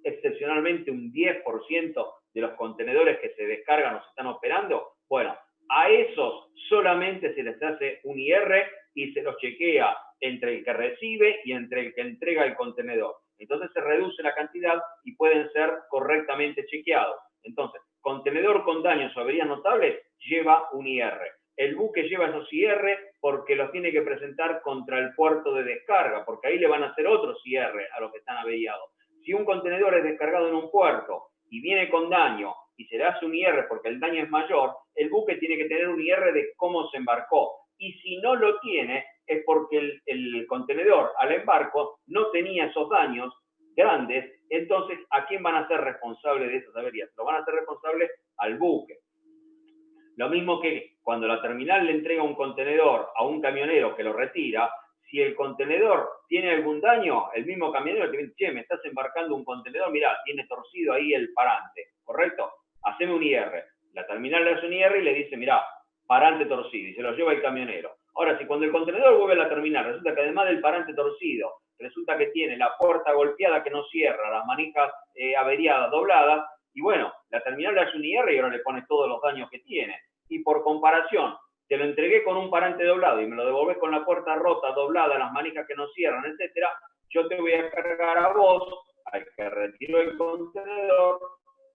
excepcionalmente un 10% de los contenedores que se descargan o se están operando, bueno, a esos solamente se les hace un IR y se los chequea entre el que recibe y entre el que entrega el contenedor. Entonces se reduce la cantidad y pueden ser correctamente chequeados. Entonces, contenedor con daños o averías notables lleva un IR. El buque lleva esos IR porque los tiene que presentar contra el puerto de descarga, porque ahí le van a hacer otros IR a los que están averiados. Si un contenedor es descargado en un puerto y viene con daño y se le hace un IR porque el daño es mayor, el buque tiene que tener un IR de cómo se embarcó. Y si no lo tiene, es porque el contenedor al embarco no tenía esos daños grandes. Entonces, ¿a quién van a ser responsables de esas averías? Lo van a hacer responsable al buque. Lo mismo que cuando la terminal le entrega un contenedor a un camionero que lo retira, si el contenedor tiene algún daño, el mismo camionero te dice, che, me estás embarcando un contenedor, mirá, tiene torcido ahí el parante, ¿correcto? Haceme un IR. La terminal le hace un IR y le dice, mirá, parante torcido, y se lo lleva el camionero. Ahora, si cuando el contenedor vuelve a la terminal, resulta que además del parante torcido, resulta que tiene la puerta golpeada que no cierra, las manijas averiadas, dobladas, y bueno, la terminal le hace un IR y ahora le pone todos los daños que tiene. Y por comparación, te lo entregué con un parante doblado y me lo devolvés con la puerta rota, doblada, las manijas que no cierran, etcétera, yo te voy a cargar a vos, al que retiró el contenedor,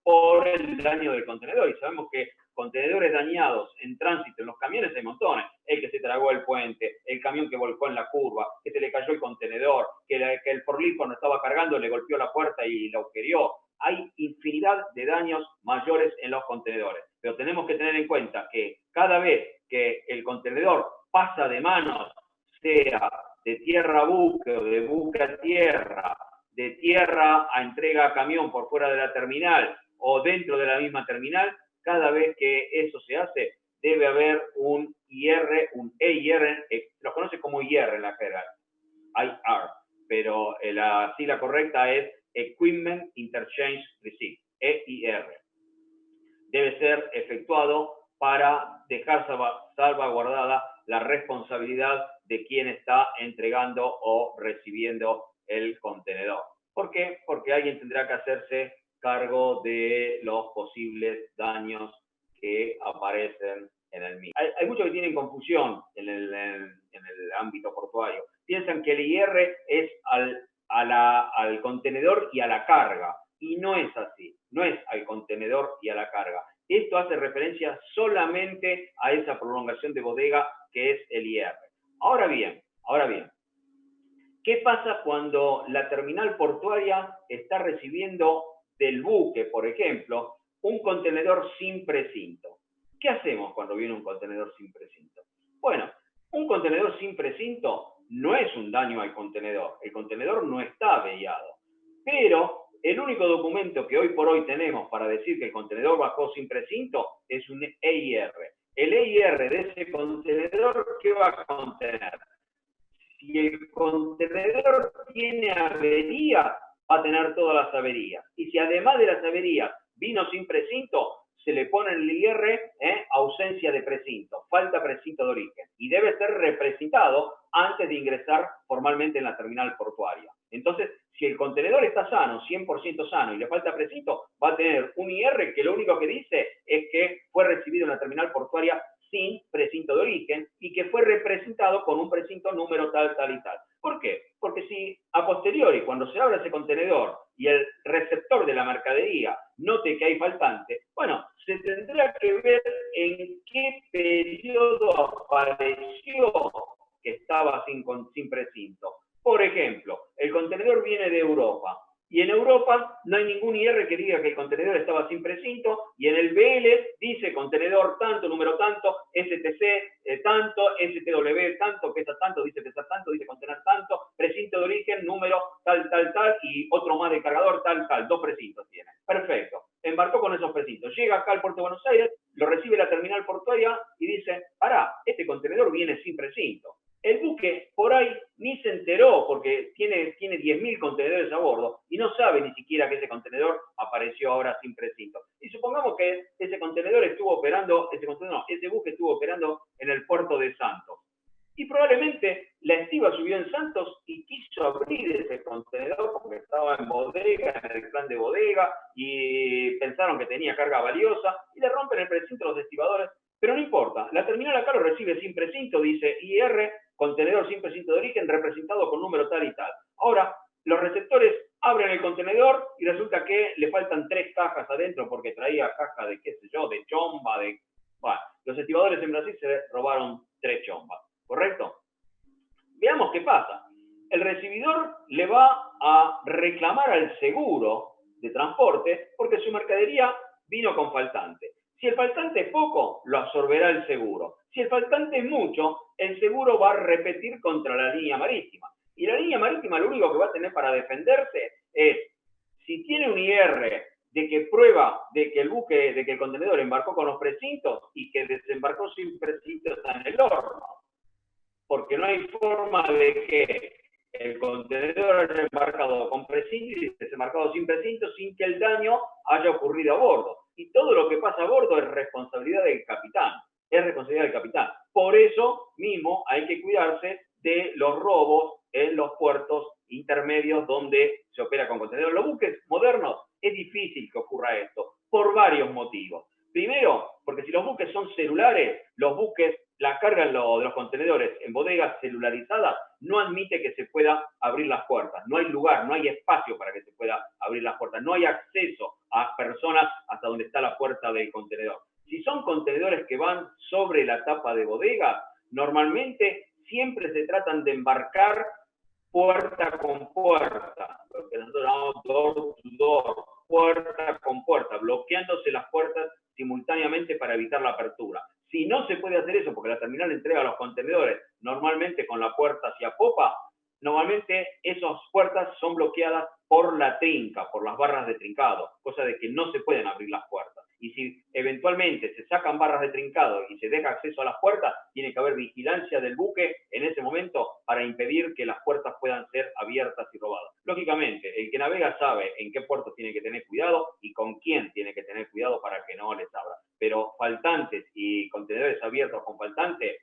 por el daño del contenedor. Y sabemos que contenedores dañados en tránsito en los camiones hay montones. El que se tragó el puente, el camión que volcó en la curva, que se le cayó el contenedor, que el forklift cuando estaba cargando le golpeó la puerta y la agujereó. Hay infinidad de daños mayores en los contenedores. Pero tenemos que tener en cuenta que cada vez que el contenedor pasa de manos, sea de tierra a buque o de buque a tierra, de tierra a entrega a camión por fuera de la terminal o dentro de la misma terminal, cada vez que eso se hace, debe haber un IR, un EIR, los conoce como IR en la jerga, IR, pero la sigla correcta es Equipment Interchange Receipt, EIR. debe ser efectuado para dejar salvaguardada la responsabilidad de quien está entregando o recibiendo el contenedor. ¿Por qué? Porque alguien tendrá que hacerse cargo de los posibles daños que aparecen en el mismo. Hay muchos que tienen confusión en el ámbito portuario. Piensan que el IR es al contenedor y a la carga, y no es así, no es al contenedor y a la carga. Esto hace referencia solamente a esa prolongación de bodega que es el IR. Ahora bien, ¿qué pasa cuando la terminal portuaria está recibiendo del buque, por ejemplo, un contenedor sin precinto? ¿Qué hacemos cuando viene un contenedor sin precinto? Bueno, un contenedor sin precinto no es un daño al contenedor. El contenedor no está averiado. Pero el único documento que hoy por hoy tenemos para decir que el contenedor bajó sin precinto es un EIR. El EIR de ese contenedor, ¿qué va a contener? Si el contenedor tiene avería, va a tener todas las averías. Y si además de las averías vino sin precinto, se le pone en el IR ausencia de precinto, falta precinto de origen. Y debe ser representado antes de ingresar formalmente en la terminal portuaria. Entonces, si el contenedor está sano, 100% sano, y le falta precinto, va a tener un IR que lo único que dice es que fue recibido en la terminal portuaria sin precinto de origen y que fue representado con un precinto número tal, tal y tal. ¿Por qué? Porque si a posteriori, cuando se abre ese contenedor y el receptor de la mercadería note que hay faltante, bueno, se tendrá que ver en qué periodo apareció que estaba sin precinto. Por ejemplo, el contenedor viene de Europa y en Europa no hay ningún IR que diga que el contenedor estaba sin precinto y en el BL dice contenedor tanto, número tanto, STC tanto, STW tanto, pesa tanto, dice pesar tanto, dice contener tanto, precinto de origen, número tal, tal, tal y otro más de cargador tal, tal, 2 precintos tiene. Perfecto, embarcó con esos precintos, llega acá al puerto de Buenos Aires, lo recibe la terminal portuaria y dice, pará, este contenedor viene sin precinto. El buque por ahí ni se enteró porque tiene 10.000 contenedores a bordo y no sabe ni siquiera que ese contenedor apareció ahora sin precinto. Y supongamos que ese contenedor estuvo operando, ese buque estuvo operando en el puerto de Santos. Y probablemente la estiva subió en Santos y quiso abrir ese contenedor porque estaba en bodega, en el plan de bodega, y pensaron que tenía carga valiosa y le rompen el precinto a los estibadores. Pero no importa, la terminal acá lo recibe sin precinto, dice IR, contenedor sin precinto de origen, representado con número tal y tal. Ahora, los receptores abren el contenedor y resulta que le faltan 3 cajas adentro porque traía caja de, qué sé yo, de chomba, de... Bueno, los estibadores en Brasil se robaron 3 chombas, ¿correcto? Veamos qué pasa. El recibidor le va a reclamar al seguro de transporte porque su mercadería vino con faltante. Si el faltante es poco, lo absorberá el seguro. Si el faltante es mucho, el seguro va a repetir contra la línea marítima. Y la línea marítima lo único que va a tener para defenderse es, si tiene un IR de que prueba de que el buque, de que el contenedor embarcó con los precintos y que desembarcó sin precintos en el horno. Porque no hay forma de que el contenedor haya embarcado con precinto y desembarcado sin precinto sin que el daño haya ocurrido a bordo. Y todo lo que pasa a bordo es responsabilidad del capitán. Es responsabilidad del capitán. Por eso mismo hay que cuidarse de los robos en los puertos intermedios donde se opera con contenedores. Los buques modernos es difícil que ocurra esto por varios motivos. Primero, porque si los buques son celulares, los buques, la carga de los contenedores en bodegas celularizadas no admite que se pueda abrir las puertas. No hay lugar, no hay espacio para que se pueda abrir las puertas. No hay acceso a personas hasta donde está la puerta del contenedor. Si son contenedores que van sobre la tapa de bodega, normalmente siempre se tratan de embarcar puerta con puerta, lo que nosotros llamamos door to door, puerta con puerta, bloqueándose las puertas simultáneamente para evitar la apertura. Si no se puede hacer eso porque la terminal entrega los contenedores normalmente con la puerta hacia popa, normalmente esas puertas son bloqueadas por la trinca, por las barras de trincado, cosa de que no se pueden abrir las puertas. Y Y si eventualmente se sacan barras de trincado y se deja acceso a las puertas, tiene que haber vigilancia del buque en ese momento para impedir que las puertas puedan ser abiertas y robadas. Lógicamente, el que navega sabe en qué puertos tiene que tener cuidado y con quién tiene que tener cuidado para que no les abra. Pero faltantes y contenedores abiertos con faltantes,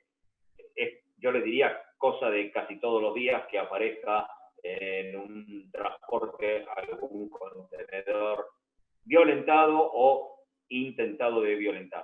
yo les diría cosa de casi todos los días que aparezca en un transporte algún contenedor violentado o intentado de violentar.